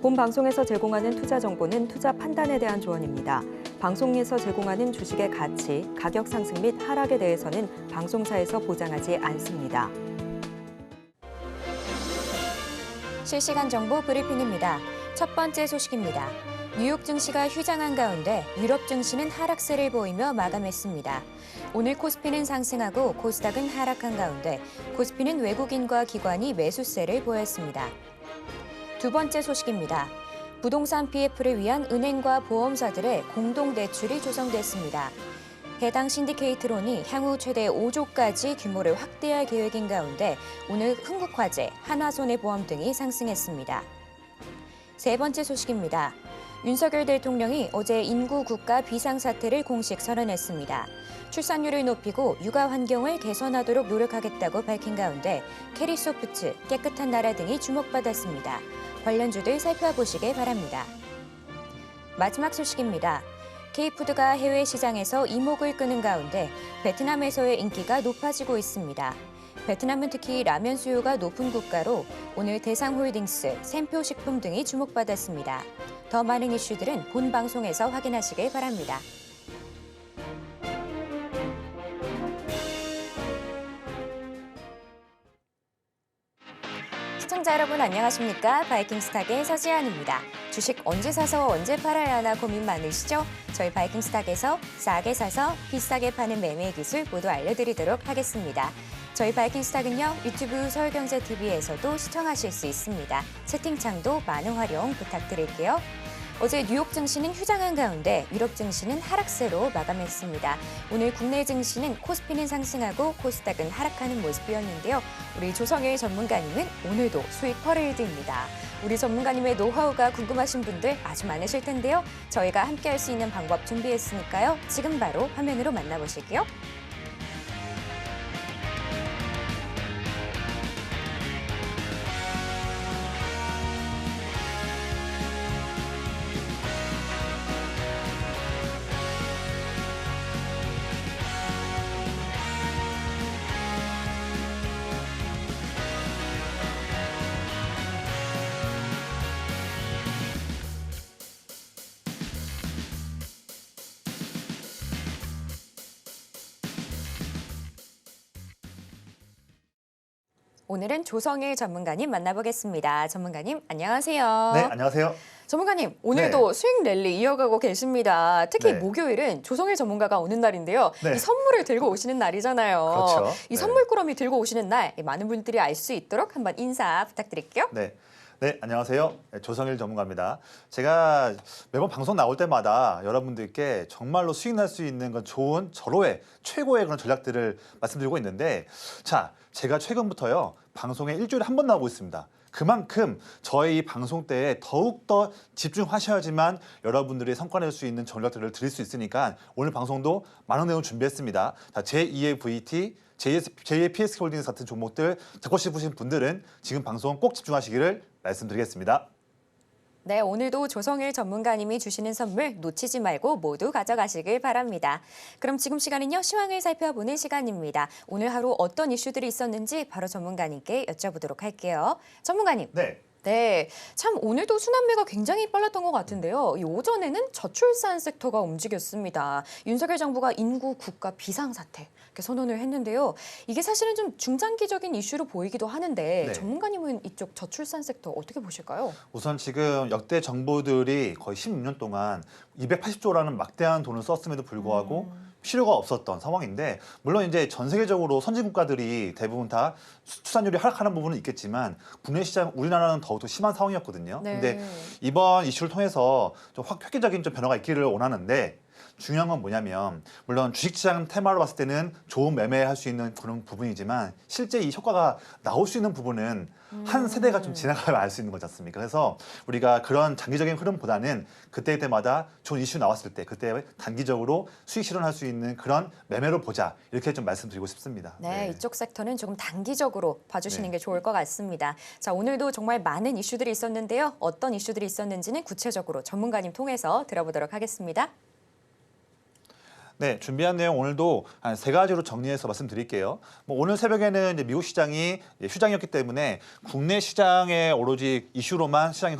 본 방송에서 제공하는 투자 정보는 투자 판단에 대한 조언입니다. 방송에서 제공하는 주식의 가치, 가격 상승 및 하락에 대해서는 방송사에서 보장하지 않습니다. 실시간 정보 브리핑입니다. 첫 번째 소식입니다. 뉴욕 증시가 휴장한 가운데 유럽 증시는 하락세를 보이며 마감했습니다. 오늘 코스피는 상승하고 코스닥은 하락한 가운데 코스피는 외국인과 기관이 매수세를 보였습니다. 두 번째 소식입니다. 부동산 PF를 위한 은행과 보험사들의 공동대출이 조성됐습니다. 해당 신디케이트론이 향후 최대 5조까지 규모를 확대할 계획인 가운데 오늘 흥국화재, 한화손해보험 등이 상승했습니다. 세 번째 소식입니다. 윤석열 대통령이 어제 인구 국가 비상사태를 공식 선언했습니다. 출산율을 높이고 육아 환경을 개선하도록 노력하겠다고 밝힌 가운데 캐리소프트, 깨끗한 나라 등이 주목받았습니다. 관련주들 살펴보시길 바랍니다. 마지막 소식입니다. K푸드가 해외 시장에서 이목을 끄는 가운데 베트남에서의 인기가 높아지고 있습니다. 베트남은 특히 라면 수요가 높은 국가로 오늘 대상홀딩스, 샘표식품 등이 주목받았습니다. 더 많은 이슈들은 본 방송에서 확인하시길 바랍니다. 시청자 여러분 안녕하십니까? 바이킹스탁의 서지안입니다. 주식 언제 사서 언제 팔아야 하나 고민 많으시죠? 저희 바이킹스탁에서 싸게 사서 비싸게 파는 매매 기술 모두 알려드리도록 하겠습니다. 저희 바이킹스탁은요, 유튜브 서울경제TV에서도 시청하실 수 있습니다. 채팅창도 많은 활용 부탁드릴게요. 어제 뉴욕 증시는 휴장한 가운데 유럽 증시는 하락세로 마감했습니다. 오늘 국내 증시는 코스피는 상승하고 코스닥은 하락하는 모습이었는데요. 우리 조성일 전문가님은 오늘도 수익 퍼레이드입니다. 우리 전문가님의 노하우가 궁금하신 분들 아주 많으실 텐데요. 저희가 함께할 수 있는 방법 준비했으니까요. 지금 바로 화면으로 만나보실게요. 오늘은 조성일 전문가님 만나보겠습니다. 전문가님 안녕하세요. 네, 안녕하세요. 전문가님 오늘도 수익 랠리 이어가고 계십니다. 특히 네. 목요일은 조성일 전문가가 오는 날인데요. 네. 이 선물을 들고 오시는 날이잖아요. 그렇죠. 이 네. 선물 꾸러미 들고 오시는 날 많은 분들이 알 수 있도록 한번 인사 부탁드릴게요. 네. 네, 안녕하세요. 조성일 전문가입니다. 제가 매번 방송 나올 때마다 여러분들께 정말로 수익 날 수 있는 건 좋은 절호의 최고의 그런 전략들을 말씀드리고 있는데, 자, 제가 최근부터요 방송에 일주일에 한 번 나오고 있습니다. 그만큼 저희 이 방송 때에 더욱더 집중하셔야지만 여러분들이 성과 낼 수 있는 전략들을 드릴 수 있으니까 오늘 방송도 많은 내용 준비했습니다. 자, 제2의 VT, 제2의 PSK 홀딩스 같은 종목들 듣고 싶으신 분들은 지금 방송 꼭 집중하시기를 말씀드리겠습니다. 네, 오늘도 조성일 전문가님이 주시는 선물 놓치지 말고 모두 가져가시길 바랍니다. 그럼 지금 시간은요, 시황을 살펴보는 시간입니다. 오늘 하루 어떤 이슈들이 있었는지 바로 전문가님께 여쭤보도록 할게요. 전문가님. 네. 참 오늘도 순환매가 굉장히 빨랐던 것 같은데요. 이 오전에는 저출산 섹터가 움직였습니다. 윤석열 정부가 인구 국가 비상사태 이렇게 선언을 했는데요. 이게 사실은 좀 중장기적인 이슈로 보이기도 하는데 네. 전문가님은 이쪽 저출산 섹터 어떻게 보실까요? 우선 지금 역대 정부들이 거의 16년 동안 280조라는 막대한 돈을 썼음에도 불구하고 필요가 없었던 상황인데, 물론 이제 전 세계적으로 선진 국가들이 대부분 다 출산율이 하락하는 부분은 있겠지만 국내 시장 우리나라는 더욱더 심한 상황이었거든요. 네. 근데 이번 이슈를 통해서 좀 획기적인 좀 변화가 있기를 원하는데, 중요한 건 뭐냐면 물론 주식시장 테마로 봤을 때는 좋은 매매할 수 있는 그런 부분이지만 실제 이 효과가 나올 수 있는 부분은 한 세대가 좀 지나가야 알 수 있는 거지 않습니까? 그래서 우리가 그런 장기적인 흐름보다는 그때마다 좋은 이슈 나왔을 때 그때 단기적으로 수익 실현할 수 있는 그런 매매로 보자, 이렇게 좀 말씀드리고 싶습니다. 네, 이쪽 섹터는 조금 단기적으로 봐주시는 네. 게 좋을 것 같습니다. 자, 오늘도 정말 많은 이슈들이 있었는데요. 어떤 이슈들이 있었는지는 구체적으로 전문가님 통해서 들어보도록 하겠습니다. 네, 준비한 내용 오늘도 한 3가지로 정리해서 말씀드릴게요. 오늘 새벽에는 이제 미국 시장이 휴장이었기 때문에 국내 시장에 오로지 이슈로만 시장이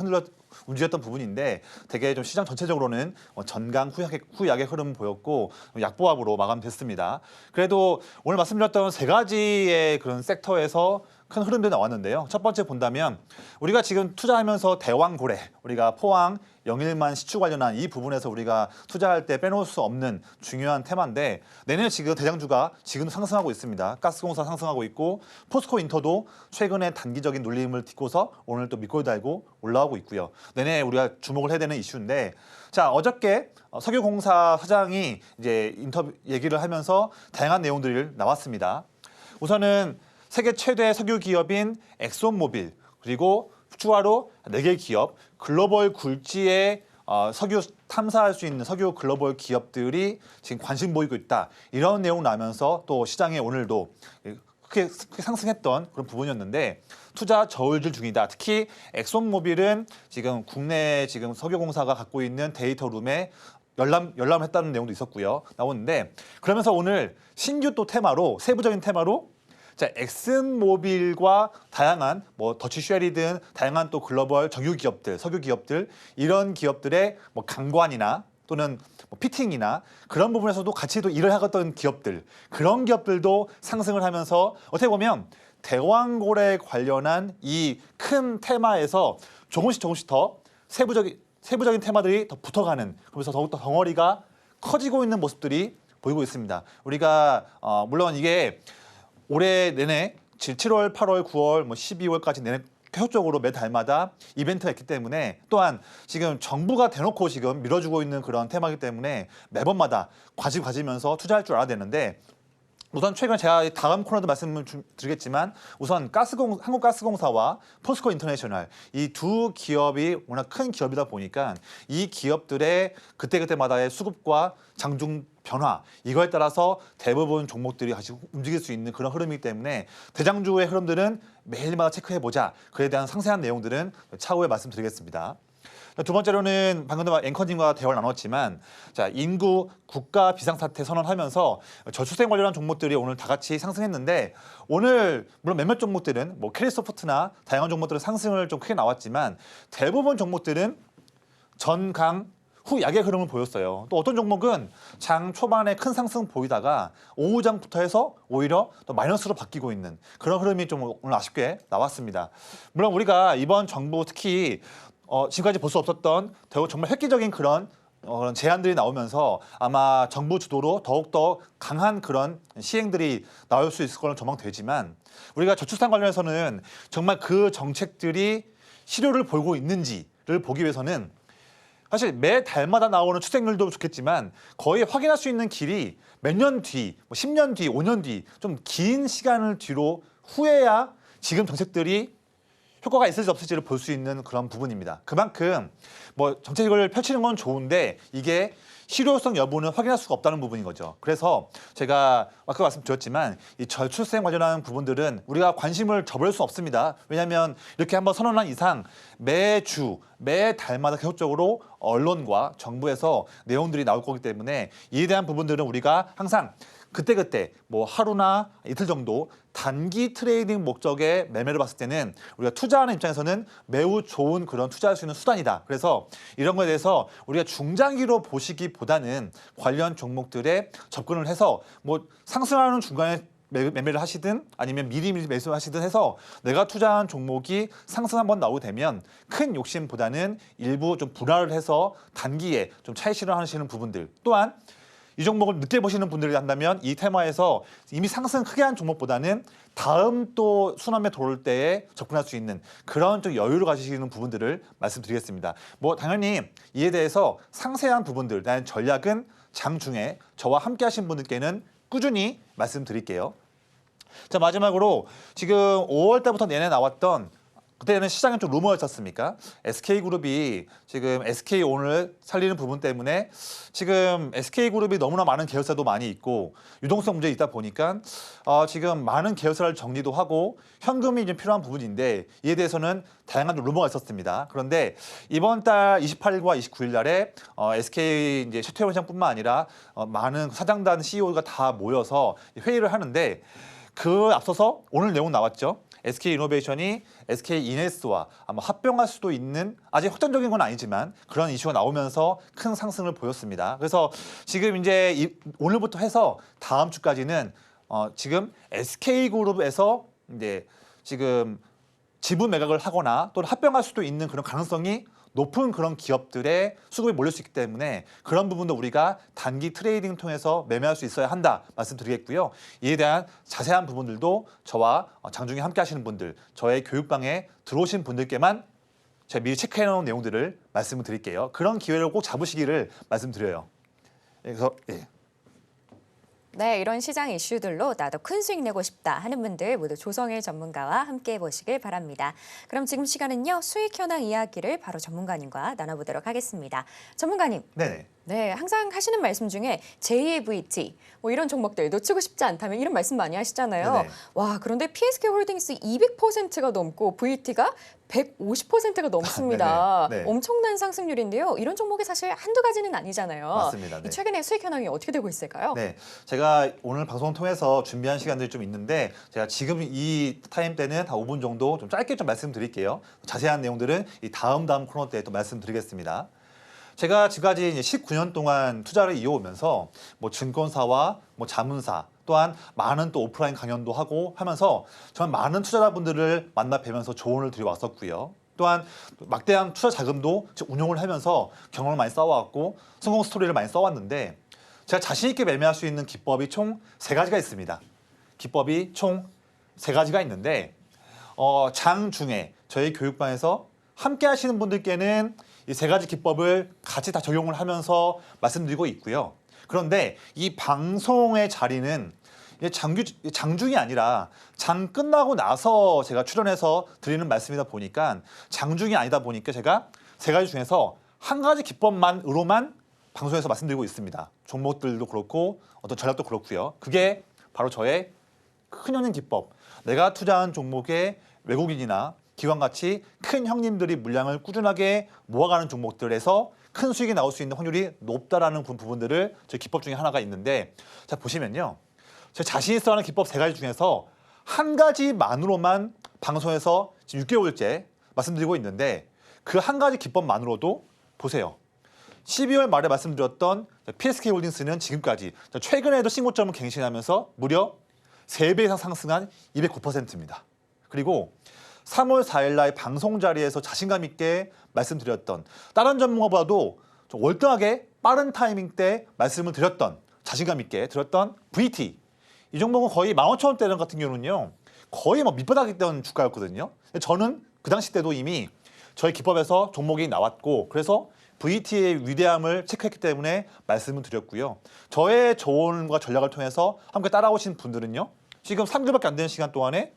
움직였던 부분인데 되게 좀 시장 전체적으로는 전강 후약의 흐름 보였고 약보합으로 마감됐습니다. 그래도 오늘 말씀드렸던 세 가지의 그런 섹터에서 큰 흐름들이 나왔는데요. 첫 번째 본다면 우리가 지금 투자하면서 대왕고래, 우리가 포항, 영일만 시추 관련한 이 부분에서 우리가 투자할 때 빼놓을 수 없는 중요한 테마인데 내년 지금 대장주가 지금 상승하고 있습니다. 가스공사 상승하고 있고 포스코 인터도 최근에 단기적인 눌림을 딛고서 오늘 또 밑골 달고 올라오고 있고요. 내내 우리가 주목을 해야 되는 이슈인데 자 어저께 석유공사 사장이 이제 인터뷰 얘기를 하면서 다양한 내용들이 나왔습니다. 우선은 세계 최대 석유 기업인 엑손모빌 그리고 추가로 4개 기업 글로벌 굴지의 석유 탐사할 수 있는 석유 글로벌 기업들이 지금 관심 보이고 있다. 이런 내용 나면서 또 시장에 오늘도 크게 상승했던 그런 부분이었는데 투자 저울질 중이다. 특히 엑손모빌은 지금 국내 지금 석유공사가 갖고 있는 데이터룸에 열람을 했다는 내용도 있었고요. 나오는데 그러면서 오늘 신규 또 테마로 세부적인 테마로 자, 엑슨모빌과 다양한 뭐 더치쉘이든 다양한 또 글로벌 정유 기업들, 석유 기업들 이런 기업들의 뭐 강관이나 또는 뭐 피팅이나 그런 부분에서도 같이 또 일을 하던 기업들 그런 기업들도 상승을 하면서 어떻게 보면 대왕고래 관련한 이 큰 테마에서 조금씩 더 세부적인 테마들이 더 붙어가는 그러면서 더욱더 덩어리가 커지고 있는 모습들이 보이고 있습니다. 우리가 물론 이게 올해 내내 7월, 8월, 9월, 뭐 12월까지 내내 계속적으로 매 달마다 이벤트가 있기 때문에 또한 지금 정부가 대놓고 지금 밀어주고 있는 그런 테마이기 때문에 매번마다 관심 가지면서 투자할 줄 알아야 되는데 우선 최근 제가 다음 코너도 말씀을 드리겠지만 우선 한국가스공사와 포스코 인터내셔널 이 두 기업이 워낙 큰 기업이다 보니까 이 기업들의 그때그때마다의 수급과 장중 변화 이거에 따라서 대부분 종목들이 같이 움직일 수 있는 그런 흐름이기 때문에 대장주의 흐름들은 매일마다 체크해보자. 그에 대한 상세한 내용들은 차후에 말씀드리겠습니다. 두 번째로는 방금도 앵커님과 대화를 나눴지만 자 인구 국가 비상사태 선언하면서 저출생 관련한 종목들이 오늘 다 같이 상승했는데 오늘 물론 몇몇 종목들은 뭐 캐리소프트나 다양한 종목들은 상승을 좀 크게 나왔지만 대부분 종목들은 전강 후약의 흐름을 보였어요. 또 어떤 종목은 장 초반에 큰 상승 보이다가 오후장부터 해서 오히려 또 마이너스로 바뀌고 있는 그런 흐름이 좀 오늘 아쉽게 나왔습니다. 물론 우리가 이번 정부 특히 지금까지 볼 수 없었던 정말 획기적인 그런 제안들이 나오면서 아마 정부 주도로 더욱더 강한 그런 시행들이 나올 수 있을 거는 전망되지만 우리가 저출산 관련해서는 정말 그 정책들이 실효를 보이고 있는지를 보기 위해서는 사실 매 달마다 나오는 출생률도 좋겠지만 거의 확인할 수 있는 길이 몇 년 뒤, 뭐 10년 뒤, 5년 뒤 좀 긴 시간을 뒤로 후에야 지금 정책들이 효과가 있을지 없을지를 볼 수 있는 그런 부분입니다. 그만큼 뭐 정책을 펼치는 건 좋은데 이게 실효성 여부는 확인할 수가 없다는 부분인 거죠. 그래서 제가 아까 말씀드렸지만 이 저출생 관련한 부분들은 우리가 관심을 접을 수 없습니다. 왜냐하면 이렇게 한번 선언한 이상 매주, 매 달마다 계속적으로 언론과 정부에서 내용들이 나올 거기 때문에 이에 대한 부분들은 우리가 항상 그때그때 뭐 하루나 이틀 정도 단기 트레이딩 목적의 매매를 봤을 때는 우리가 투자하는 입장에서는 매우 좋은 그런 투자할 수 있는 수단이다. 그래서 이런 거에 대해서 우리가 중장기로 보시기보다는 관련 종목들에 접근을 해서 뭐 상승하는 중간에 매매를 하시든 아니면 미리 매수를 하시든 해서 내가 투자한 종목이 상승 한번 나오게 되면 큰 욕심보다는 일부 좀 분할을 해서 단기에 좀 차익 실현하시는 부분들 또한 이 종목을 늦게 보시는 분들이 한다면 이 테마에서 이미 상승 크게 한 종목보다는 다음 또 순환매 돌을 때에 접근할 수 있는 그런 좀 여유를 가지시는 부분들을 말씀드리겠습니다. 뭐 당연히 이에 대해서 상세한 부분들, 대한 전략은 장중에 저와 함께 하신 분들께는 꾸준히 말씀드릴게요. 자 마지막으로 지금 5월 달부터 내내 나왔던 그때는 시장에 좀 루머였었습니까? SK그룹이 지금 SK온을 살리는 부분 때문에 지금 SK그룹이 너무나 많은 계열사도 많이 있고 유동성 문제 있다 보니까 지금 많은 계열사를 정리도 하고 현금이 좀 필요한 부분인데 이에 대해서는 다양한 루머가 있었습니다. 그런데 이번 달 28일과 29일 날에 SK 이제 최태원 회장뿐만 아니라 많은 사장단 CEO가 다 모여서 회의를 하는데 그 앞서서 오늘 내용 나왔죠. SK이노베이션이 SK이네스와 아마 합병할 수도 있는 아직 확정적인 건 아니지만 그런 이슈가 나오면서 큰 상승을 보였습니다. 그래서 지금 이제 오늘부터 해서 다음 주까지는 지금 SK그룹에서 이제 지금 지분 매각을 하거나 또는 합병할 수도 있는 그런 가능성이 높은 그런 기업들의 수급이 몰릴 수 있기 때문에 그런 부분도 우리가 단기 트레이딩 통해서 매매할 수 있어야 한다 말씀드리겠고요. 이에 대한 자세한 부분들도 저와 장중에 함께 하시는 분들, 저의 교육방에 들어오신 분들께만 제가 미리 체크해 놓은 내용들을 말씀을 드릴게요. 그런 기회를 꼭 잡으시기를 말씀드려요. 그래서 네, 이런 시장 이슈들로 나도 큰 수익 내고 싶다 하는 분들 모두 조성일 전문가와 함께 보시길 바랍니다. 그럼 지금 시간은요, 수익 현황 이야기를 바로 전문가님과 나눠보도록 하겠습니다. 전문가님. 네네. 네, 항상 하시는 말씀 중에 제2의 VT, 뭐 이런 종목들 놓치고 싶지 않다면 이런 말씀 많이 하시잖아요. 네네. 와, 그런데 PSK 홀딩스 200%가 넘고 VT가 150%가 넘습니다. 네네. 네. 엄청난 상승률인데요. 이런 종목이 사실 한두 가지는 아니잖아요. 맞습니다. 네. 이 최근에 수익 현황이 어떻게 되고 있을까요? 네, 제가 오늘 방송을 통해서 준비한 시간들이 좀 있는데 제가 지금 이 타임 때는 한 5분 정도 좀 짧게 좀 말씀드릴게요. 자세한 내용들은 이 다음 코너 때 또 말씀드리겠습니다. 제가 지금까지 이제 19년 동안 투자를 이어오면서 뭐 증권사와 뭐 자문사 또한 많은 또 오프라인 강연도 하고 하면서 정말 많은 투자자분들을 만나 뵈면서 조언을 드려왔었고요. 또한 막대한 투자 자금도 운용을 하면서 경험을 많이 쌓아왔고 성공 스토리를 많이 써왔는데 제가 자신 있게 매매할 수 있는 기법이 총 3가지가 있습니다. 기법이 총 3가지가 있는데 장중에 저희 교육방에서 함께 하시는 분들께는 이 3가지 기법을 같이 다 적용을 하면서 말씀드리고 있고요. 그런데 이 방송의 자리는 장중이 아니라 장 끝나고 나서 제가 출연해서 드리는 말씀이다 보니까 장중이 아니다 보니까 제가 3가지 중에서 한 가지 기법만으로만 방송에서 말씀드리고 있습니다. 종목들도 그렇고 어떤 전략도 그렇고요. 그게 바로 저의 큰형님 기법. 내가 투자한 종목의 외국인이나 기관같이 큰 형님들이 물량을 꾸준하게 모아가는 종목들에서 큰 수익이 나올 수 있는 확률이 높다라는 부분들을 제 기법 중에 하나가 있는데 자 보시면요. 제 자신 있어 하는 기법 3가지 중에서 한 가지만으로만 방송에서 지금 6개월째 말씀드리고 있는데 그 한 가지 기법만으로도 보세요. 12월 말에 말씀드렸던 PSK 홀딩스는 지금까지 최근에도 신고점을 갱신하면서 무려 3배 이상 상승한 209%입니다. 그리고 3월 4일 날 방송 자리에서 자신감 있게 말씀드렸던 다른 전문가보다도 좀 월등하게 빠른 타이밍 때 말씀을 드렸던 자신감 있게 드렸던 VT 이 종목은 거의 15,000원대 같은 경우는요 거의 뭐 밑바닥 있던 주가였거든요. 저는 그 당시 때도 이미 저희 기법에서 종목이 나왔고 그래서 VT의 위대함을 체크했기 때문에 말씀을 드렸고요. 저의 조언과 전략을 통해서 함께 따라오신 분들은요. 지금 3개월밖에 안 되는 시간 동안에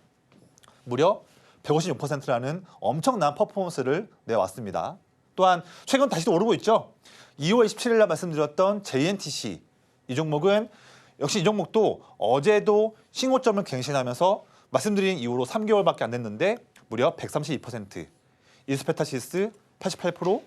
무려 156%라는 엄청난 퍼포먼스를 내왔습니다. 또한 최근 다시 또 오르고 있죠. 2월 27일 날 말씀드렸던 JNTC 이 종목은 역시 이 종목도 어제도 신고점을 갱신하면서 말씀드린 이후로 3개월밖에 안 됐는데 무려 132%, 이스페타시스 88%,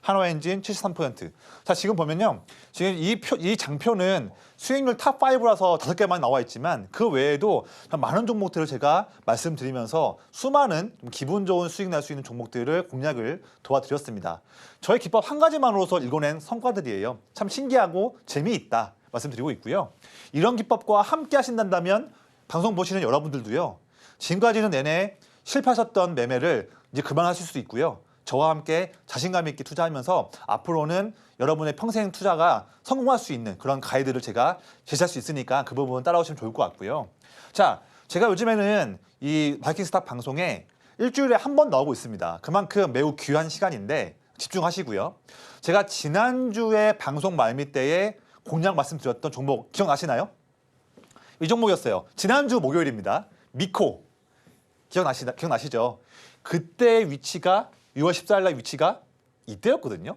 한화엔진 73%. 자 지금 보면요, 지금 이 장표는 수익률 탑 5라서 5개만 나와 있지만 그 외에도 많은 종목들을 제가 말씀드리면서 수많은 기분 좋은 수익 날 수 있는 종목들을 공략을 도와드렸습니다. 저의 기법 한 가지만으로서 읽어낸 성과들이에요. 참 신기하고 재미있다 말씀드리고 있고요. 이런 기법과 함께 하신다면 방송 보시는 여러분들도요. 지금까지는 내내 실패하셨던 매매를 이제 그만하실 수 있고요. 저와 함께 자신감 있게 투자하면서 앞으로는 여러분의 평생 투자가 성공할 수 있는 그런 가이드를 제가 제시할 수 있으니까 그 부분 따라오시면 좋을 것 같고요. 자, 제가 요즘에는 이 바이킹스탑 방송에 일주일에 한 번 나오고 있습니다. 그만큼 매우 귀한 시간인데 집중하시고요. 제가 지난주에 방송 말미때에 공략 말씀드렸던 종목 기억나시나요? 이 종목이었어요. 지난주 목요일입니다. 미코 기억나시죠? 그때의 위치가 6월 14일 날 위치가 이때였거든요.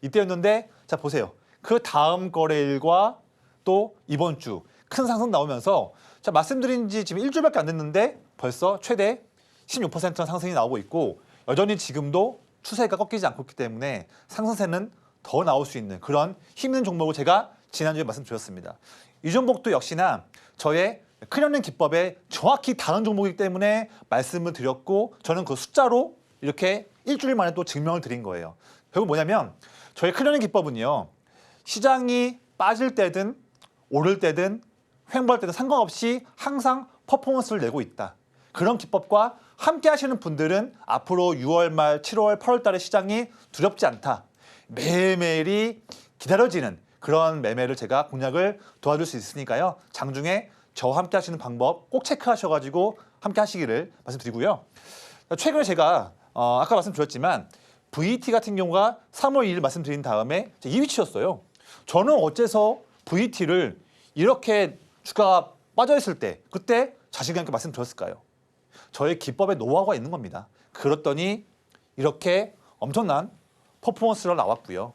이때였는데 자 보세요. 그 다음 거래일과 또 이번 주 큰 상승 나오면서 자 말씀드린 지 지금 일주일밖에 안 됐는데 벌써 최대 16%의 상승이 나오고 있고 여전히 지금도 추세가 꺾이지 않고 있기 때문에 상승세는 더 나올 수 있는 그런 힘있는 종목을 제가 지난주에 말씀드렸습니다. 이 종목도 역시나 저의 클리어링 기법에 정확히 다른 종목이기 때문에 말씀을 드렸고 저는 그 숫자로 이렇게 일주일 만에 또 증명을 드린 거예요. 결국 뭐냐면 저희 클리어링 기법은요. 시장이 빠질 때든 오를 때든 횡보할 때든 상관없이 항상 퍼포먼스를 내고 있다. 그런 기법과 함께 하시는 분들은 앞으로 6월 말, 7월, 8월 달에 시장이 두렵지 않다. 매일매일이 기다려지는 그런 매매를 제가 공략을 도와줄 수 있으니까요. 장중에 저와 함께 하시는 방법 꼭 체크하셔가지고 함께 하시기를 말씀드리고요. 최근에 제가 아까 말씀드렸지만 VT 같은 경우가 3월 2일 말씀드린 다음에 이 위치였어요. 저는 어째서 VT를 이렇게 주가가 빠져있을 때 그때 자신감 있게 말씀드렸을까요? 저의 기법에 노하우가 있는 겁니다. 그랬더니 이렇게 엄청난 퍼포먼스가 나왔고요.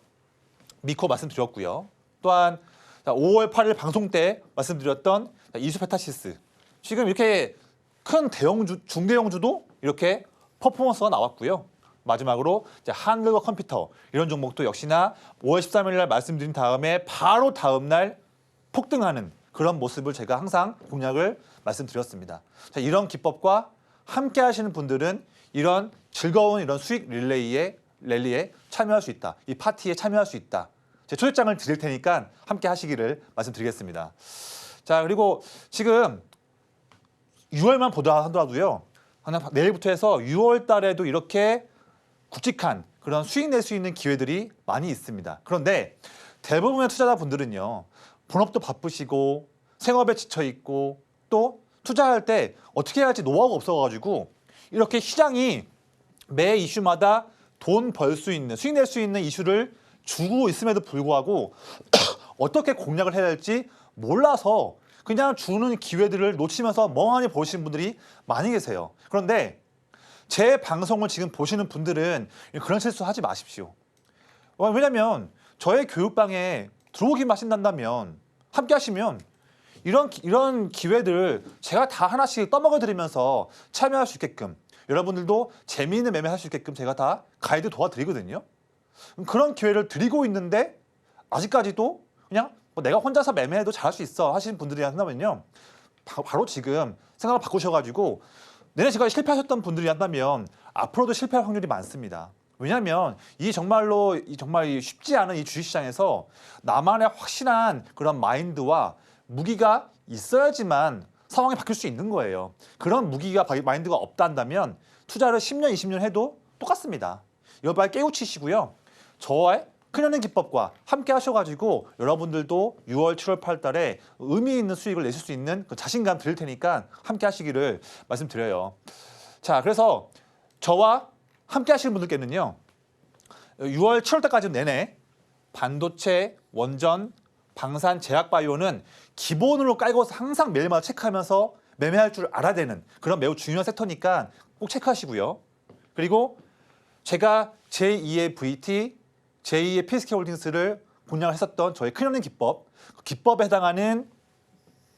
미코 말씀드렸고요. 또한 5월 8일 방송 때 말씀드렸던 이수페타시스 지금 이렇게 큰 대형주, 중대형주도 이렇게 퍼포먼스가 나왔고요. 마지막으로 한글과 컴퓨터 이런 종목도 역시나 5월 13일 날 말씀드린 다음에 바로 다음 날 폭등하는 그런 모습을 제가 항상 공략을 말씀드렸습니다. 자, 이런 기법과 함께 하시는 분들은 이런 즐거운 이런 수익 랠리에 참여할 수 있다. 이 파티에 참여할 수 있다. 제 초대장을 드릴 테니까 함께 하시기를 말씀드리겠습니다. 자, 그리고 지금 6월만 보다 하더라도요. 내일부터 해서 6월 달에도 이렇게 굵직한 그런 수익 낼 수 있는 기회들이 많이 있습니다. 그런데 대부분의 투자자분들은요. 본업도 바쁘시고 생업에 지쳐 있고 또 투자할 때 어떻게 해야 할지 노하우가 없어가지고 이렇게 시장이 매 이슈마다 돈 벌 수 있는 수익 낼 수 있는 이슈를 주고 있음에도 불구하고 어떻게 공략을 해야 할지 몰라서 그냥 주는 기회들을 놓치면서 멍하니 보시는 분들이 많이 계세요. 그런데 제 방송을 지금 보시는 분들은 그런 실수 하지 마십시오. 왜냐면 저의 교육방에 들어오기만 하신다면 함께 하시면 이런 기회들 제가 다 하나씩 떠먹여 드리면서 참여할 수 있게끔 여러분들도 재미있는 매매할 수 있게끔 제가 다 가이드 도와드리거든요. 그런 기회를 드리고 있는데 아직까지도 그냥 내가 혼자서 매매해도 잘할 수 있어 하시는 분들이 한다면요. 바로 지금 생각을 바꾸셔가지고 내내 제가 실패하셨던 분들이 한다면 앞으로도 실패할 확률이 많습니다. 왜냐하면 정말 쉽지 않은 이 주식시장에서 나만의 확실한 그런 마인드와 무기가 있어야지만 상황이 바뀔 수 있는 거예요. 그런 무기가 마인드가 없다면 투자를 10년, 20년 해도 똑같습니다. 이거 빨리 깨우치시고요. 저와의 클리어링 기법과 함께 하셔가지고 여러분들도 6월, 7월, 8월 달에 의미 있는 수익을 내실 수 있는 그 자신감 드릴 테니까 함께 하시기를 말씀드려요. 자, 그래서 저와 함께 하시는 분들께는요. 6월, 7월 달까지 내내 반도체, 원전, 방산, 제약바이오는 기본으로 깔고서 항상 매일마다 체크하면서 매매할 줄 알아야 되는 그런 매우 중요한 섹터니까 꼭 체크하시고요. 그리고 제가 제2의 VT, 제2의 PSK홀딩스를 공략했었던 저의 클리어링 기법, 그 기법에 해당하는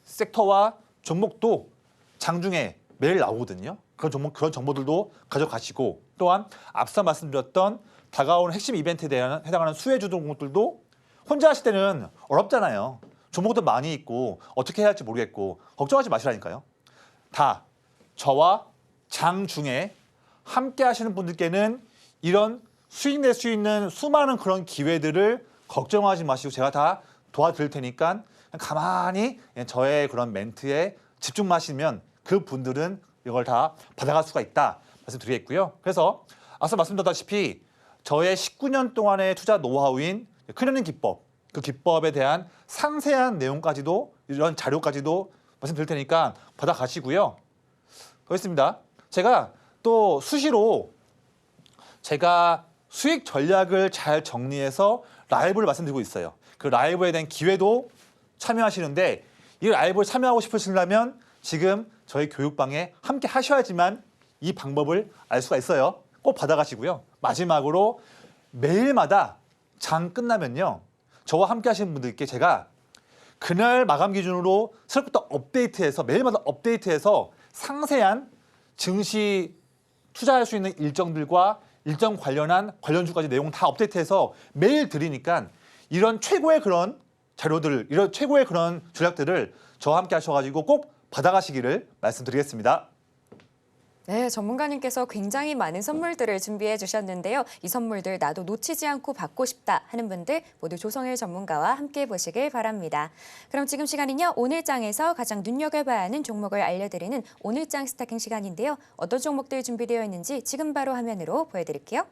섹터와 종목도 장중에 매일 나오거든요. 그런 정보들도 가져가시고 또한 앞서 말씀드렸던 다가오는 핵심 이벤트에 해당하는 수혜주 종목들도 혼자 하실 때는 어렵잖아요. 종목도 많이 있고 어떻게 해야 할지 모르겠고 걱정하지 마시라니까요. 다 저와 장중에 함께 하시는 분들께는 이런 수익 낼 수 있는 수많은 그런 기회들을 걱정하지 마시고 제가 다 도와드릴 테니까 가만히 저의 그런 멘트에 집중하시면 그 분들은 이걸 다 받아갈 수가 있다 말씀드리겠고요. 그래서 앞서 말씀드렸다시피 저의 19년 동안의 투자 노하우인 클리어링 기법, 그 기법에 대한 상세한 내용까지도 이런 자료까지도 말씀드릴 테니까 받아가시고요. 그렇습니다. 제가 또 수시로 제가 수익 전략을 잘 정리해서 라이브를 말씀드리고 있어요. 그 라이브에 대한 기회도 참여하시는데 이 라이브를 참여하고 싶으시려면 지금 저희 교육방에 함께 하셔야지만 이 방법을 알 수가 있어요. 꼭 받아가시고요. 마지막으로 매일마다 장 끝나면요. 저와 함께 하시는 분들께 제가 그날 마감 기준으로 새로부터 업데이트해서 매일마다 업데이트해서 상세한 증시 투자할 수 있는 일정들과 일정 관련주까지 내용 다 업데이트해서 매일 드리니까 이런 최고의 그런 자료들을 이런 최고의 그런 전략들을 저와 함께 하셔가지고 꼭 받아가시기를 말씀드리겠습니다. 네, 전문가님께서 굉장히 많은 선물들을 준비해 주셨는데요. 이 선물들 나도 놓치지 않고 받고 싶다 하는 분들 모두 조성일 전문가와 함께 보시길 바랍니다. 그럼 지금 시간은요. 오늘장에서 가장 눈여겨봐야 하는 종목을 알려드리는 오늘장 스타킹 시간인데요. 어떤 종목들 준비되어 있는지 지금 바로 화면으로 보여드릴게요.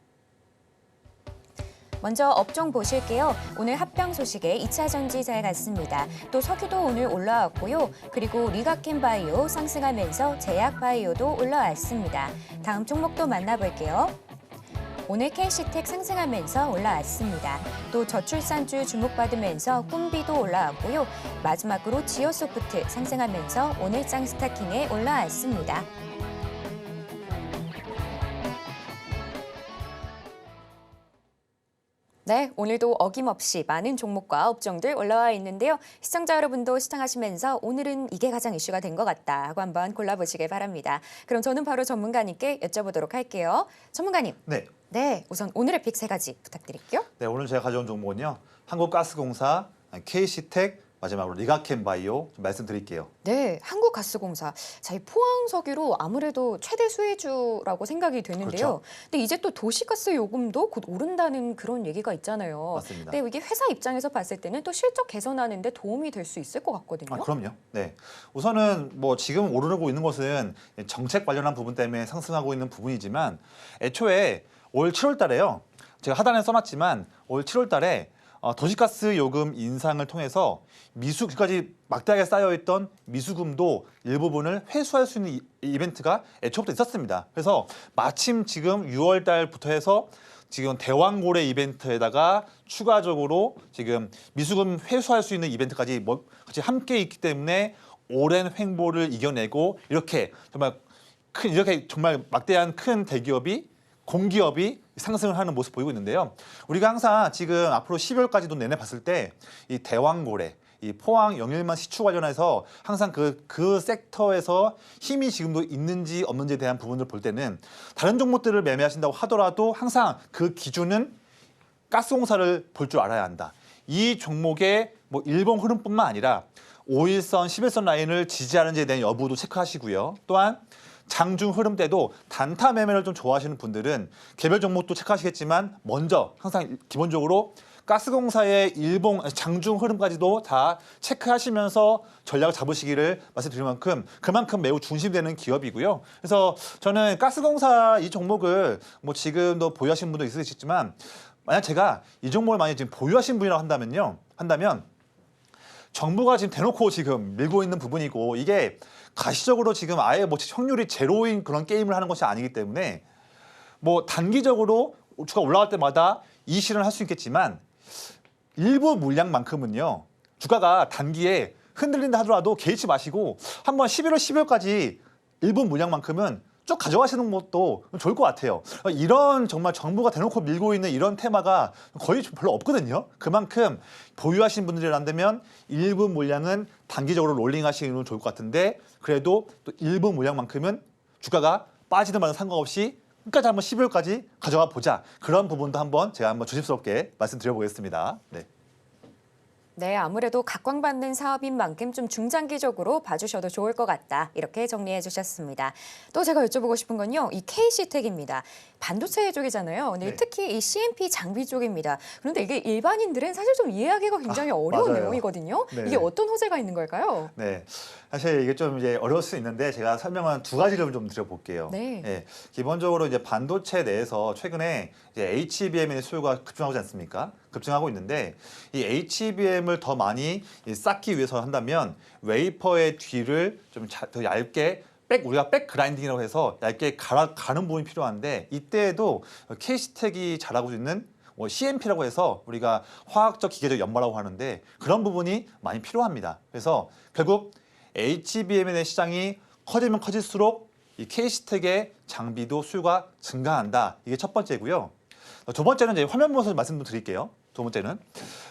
먼저 업종 보실게요. 오늘 합병 소식에 2차 전지 잘 갔습니다. 또 석유도 오늘 올라왔고요. 그리고 리가켄 바이오 상승하면서 제약 바이오도 올라왔습니다. 다음 종목도 만나볼게요. 오늘 KC텍 상승하면서 올라왔습니다. 또 저출산주 주목받으면서 꿈비도 올라왔고요. 마지막으로 지오소프트 상승하면서 오늘장 스타킹에 올라왔습니다. 네, 오늘도 어김없이 많은 종목과 업종들 올라와 있는데요. 시청자 여러분도 시청하시면서 오늘은 이게 가장 이슈가 된 것 같다 하고 한번 골라보시길 바랍니다. 그럼 저는 바로 전문가님께 여쭤보도록 할게요. 전문가님. 네, 우선 오늘의 픽 3가지 부탁드릴게요. 네, 오늘 제가 가져온 종목은요. 한국가스공사, KC텍, 마지막으로 리가켄 바이오 좀 말씀드릴게요. 네, 한국가스공사. 자, 이 포항석유로 아무래도 최대 수혜주라고 생각이 되는데요. 그렇죠. 근데 이제 또 도시가스 요금도 곧 오른다는 그런 얘기가 있잖아요. 맞습니다. 근데 이게 회사 입장에서 봤을 때는 또 실적 개선하는 데 도움이 될 수 있을 것 같거든요. 그럼요. 네. 우선은 뭐 지금 오르고 있는 것은 정책 관련한 부분 때문에 상승하고 있는 부분이지만 애초에 올 7월 달에요. 제가 하단에 써놨지만 올 7월 달에 도시가스 요금 인상을 통해서 그까지 막대하게 쌓여있던 미수금도 일부분을 회수할 수 있는 이벤트가 애초부터 있었습니다. 그래서 마침 지금 6월 달부터 해서 지금 대왕고래 이벤트에다가 추가적으로 지금 미수금 회수할 수 있는 이벤트까지 같이 함께 있기 때문에 오랜 횡보를 이겨내고 이렇게 정말 막대한 큰 대기업이 공기업이 상승을 하는 모습 보이고 있는데요. 우리가 항상 지금 앞으로 12월까지도 내내 봤을 때 이 대왕고래, 이 포항 영일만 시추 관련해서 항상 그 섹터에서 힘이 지금도 있는지 없는지에 대한 부분을 볼 때는 다른 종목들을 매매하신다고 하더라도 항상 그 기준은 가스공사를 볼 줄 알아야 한다. 이 종목의 뭐 일본 흐름뿐만 아니라 5일선, 11선 라인을 지지하는지에 대한 여부도 체크하시고요. 또한 장중 흐름 때도 단타 매매를 좀 좋아하시는 분들은 개별 종목도 체크하시겠지만 먼저 항상 기본적으로 가스공사의 일봉 장중 흐름까지도 다 체크하시면서 전략을 잡으시기를 말씀드릴 만큼 그만큼 매우 중심되는 기업이고요. 그래서 저는 가스공사 이 종목을 뭐 지금도 보유하시는 분도 있으시겠지만 만약 제가 이 종목을 만약 지금 보유하신 분이라고 한다면 정부가 지금 대놓고 지금 밀고 있는 부분이고 이게 가시적으로 지금 아예 뭐 확률이 제로인 그런 게임을 하는 것이 아니기 때문에 뭐 단기적으로 주가 올라갈 때마다 이 실현을 할 수 있겠지만 일부 물량만큼은요 주가가 단기에 흔들린다 하더라도 개의치 마시고 한번 11월, 12월까지 일부 물량만큼은 쭉 가져가시는 것도 좋을 것 같아요. 이런 정말 정부가 대놓고 밀고 있는 이런 테마가 거의 별로 없거든요. 그만큼 보유하신 분들이란다면 일부 물량은 단기적으로 롤링 하시는 건 좋을 것 같은데 그래도 또 일부 물량만큼은 주가가 빠지든 말든 상관없이 끝까지 한번 12월까지 가져가 보자. 그런 부분도 제가 한번 조심스럽게 말씀드려보겠습니다. 네. 네, 아무래도 각광받는 사업인 만큼 좀 중장기적으로 봐주셔도 좋을 것 같다. 이렇게 정리해 주셨습니다. 또 제가 여쭤보고 싶은 건요. 이 KC텍입니다. 반도체 쪽이잖아요. 근데 네. 특히 이 CMP 장비 쪽입니다. 그런데 이게 일반인들은 사실 좀 이해하기가 굉장히 어려운 맞아요. 내용이거든요. 네. 이게 어떤 호재가 있는 걸까요? 네, 사실 이게 좀 이제 어려울 수 있는데 제가 설명은 2가지를 좀 드려볼게요. 네. 기본적으로 이제 반도체 내에서 최근에 이제 HBM의 수요가 급증하지 않습니까? 급증하고 있는데 이 HBM을 더 많이 쌓기 위해서 한다면 웨이퍼의 뒤를 좀 더 얇게 우리가 백 그라인딩이라고 해서 얇게 가는 부분이 필요한데 이때에도 KC텍이 잘하고 있는 CMP라고 해서 우리가 화학적 기계적 연마라고 하는데 그런 부분이 많이 필요합니다. 그래서 결국 HBM의 시장이 커지면 커질수록 이 KC텍의 장비도 수요가 증가한다. 이게 첫 번째고요. 두 번째는 이제 화면 보면서 말씀 좀 드릴게요. 두 번째는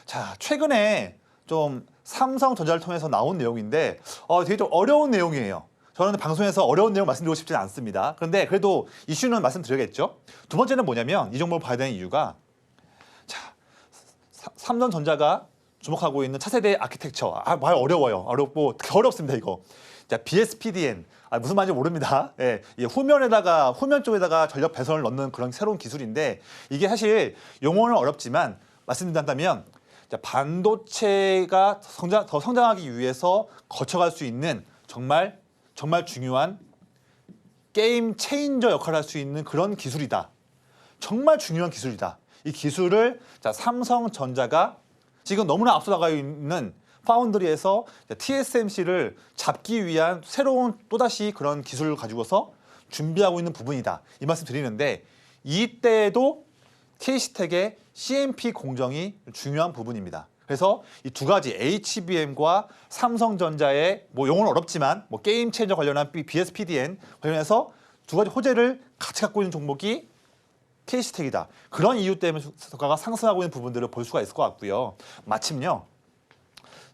자 최근에 좀 삼성전자를 통해서 나온 내용인데 되게 좀 어려운 내용이에요. 저는 방송에서 어려운 내용 말씀드리고 싶지는 않습니다. 그런데 그래도 이슈는 말씀드려야겠죠. 두 번째는 뭐냐면 이 종목을 봐야 되는 이유가 자 삼성전자가 주목하고 있는 차세대 아키텍처 말 어려워요. 어렵습니다 이거. 자, BSPDN. 무슨 말인지 모릅니다. 예, 이 후면 쪽에다가 전력 배선을 넣는 그런 새로운 기술인데 이게 사실 용어는 어렵지만 말씀드린다면 반도체가 더 성장하기 위해서 거쳐갈 수 있는 정말 중요한 게임 체인저 역할을 할 수 있는 그런 기술이다. 정말 중요한 기술이다. 이 기술을 삼성전자가 지금 너무나 앞서 나가 있는 파운드리에서 TSMC를 잡기 위한 새로운 또다시 그런 기술을 가지고서 준비하고 있는 부분이다. 이 말씀 드리는데 이때에도 KC텍의 CMP 공정이 중요한 부분입니다. 그래서 이 두 가지 HBM과 삼성전자의 용어는 어렵지만 게임 체인저 관련한 BSPDN 관련해서 두 가지 호재를 같이 갖고 있는 종목이 KC텍이다. 그런 이유 때문에 주가가 상승하고 있는 부분들을 볼 수가 있을 것 같고요. 마침요.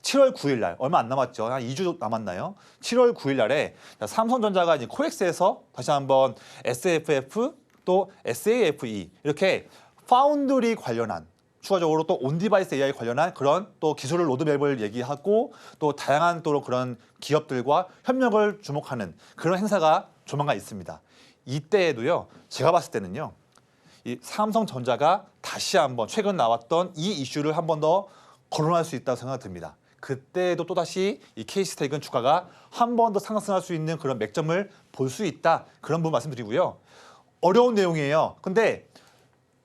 7월 9일 날 얼마 안 남았죠. 한 2주 남았나요? 7월 9일 날에 삼성전자가 이제 코엑스에서 다시 한번 SFF 또 SAFE 이렇게 파운드리 관련한 추가적으로 또 온디바이스 AI 관련한 그런 또 기술을 로드맵을 얘기하고 또 다양한 또 그런 기업들과 협력을 주목하는 그런 행사가 조만간 있습니다. 이때에도요. 제가 봤을 때는요. 이 삼성전자가 다시 한번 최근 나왔던 이 이슈를 한 번 더 거론할 수 있다고 생각이 듭니다. 그때도 또다시 이 KC텍은 주가가 한 번 더 상승할 수 있는 그런 맥점을 볼 수 있다. 그런 부분 말씀드리고요. 어려운 내용이에요. 근데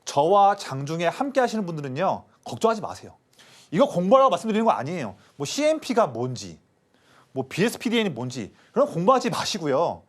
저와 장중에 함께 하시는 분들은요. 걱정하지 마세요. 이거 공부하라고 말씀드리는 거 아니에요. CMP가 뭔지, BSPDN이 뭔지 그런 공부하지 마시고요.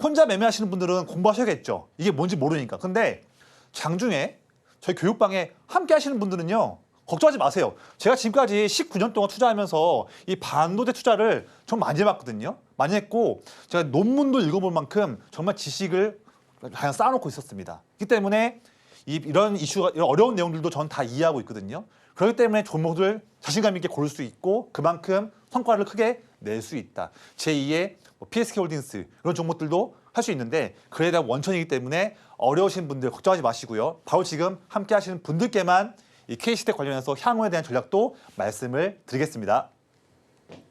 혼자 매매하시는 분들은 공부하셔야겠죠. 이게 뭔지 모르니까. 근데 장중에 저희 교육방에 함께 하시는 분들은요. 걱정하지 마세요. 제가 지금까지 19년 동안 투자하면서 이 반도체 투자를 좀 많이 해봤거든요. 많이 했고 제가 논문도 읽어볼 만큼 정말 지식을 그냥 쌓아놓고 있었습니다. 그렇기 때문에 이런 이슈가 이런 어려운 내용들도 전 다 이해하고 있거든요. 그렇기 때문에 종목을 자신감 있게 고를 수 있고 그만큼 성과를 크게 낼 수 있다. 제2의 PSK홀딩스 이런 종목들도 할 수 있는데 그에 대한 원천이기 때문에 어려우신 분들 걱정하지 마시고요. 바로 지금 함께 하시는 분들께만 이 KC텍 관련해서 향후에 대한 전략도 말씀을 드리겠습니다.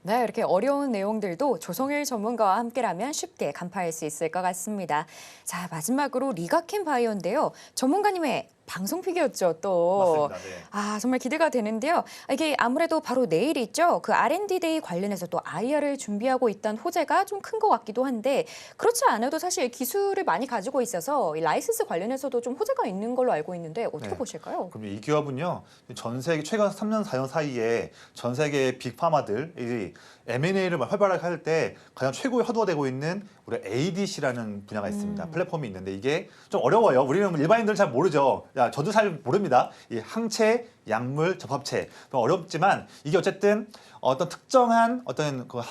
네, 이렇게 어려운 내용들도 조성일 전문가와 함께라면 쉽게 간파할 수 있을 것 같습니다. 자, 마지막으로 리가켄 바이오인데요. 전문가님의 방송픽이었죠, 또. 맞습니다. 네. 아, 정말 기대가 되는데요. 이게 아무래도 바로 내일 있죠. 그 R&D 데이 관련해서 또 IR을 준비하고 있다는 호재가 좀 큰 것 같기도 한데 그렇지 않아도 사실 기술을 많이 가지고 있어서 이 라이센스 관련해서도 좀 호재가 있는 걸로 알고 있는데 어떻게 네. 보실까요? 그럼 이 기업은요. 전 세계 최근 3년 4년 사이에 전 세계 빅파마들이 M&A를 활발하게 할 때 가장 최고의 화두가 되고 있는 우리 ADC라는 분야가 있습니다. 플랫폼이 있는데 이게 좀 어려워요. 우리는 일반인들은 잘 모르죠. 저도 잘 모릅니다. 이 항체, 약물, 접합체 어렵지만 이게 어쨌든 어떤 특정한 그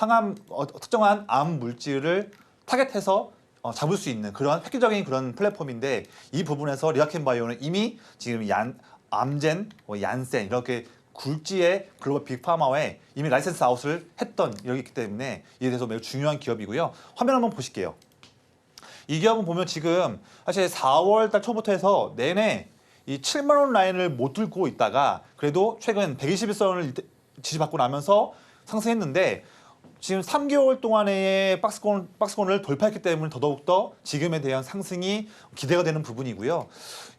특정한 암 물질을 타겟해서 잡을 수 있는 그런 획기적인 그런 플랫폼인데 이 부분에서 리가켄 바이오는 이미 지금 암젠, 얀센 이렇게 굴지의 글로벌 빅파마에 이미 라이센스 아웃을 했던 여기 있기 때문에 이에 대해서 매우 중요한 기업이고요. 화면 한번 보실게요. 이 기업은 보면 지금 사실 4월 달 초부터 해서 내내 이 7만 원 라인을 못 들고 있다가 그래도 최근 121선을 지지받고 나면서 상승했는데 지금 3개월 동안의 박스권을 돌파했기 때문에 더더욱더 지금에 대한 상승이 기대가 되는 부분이고요.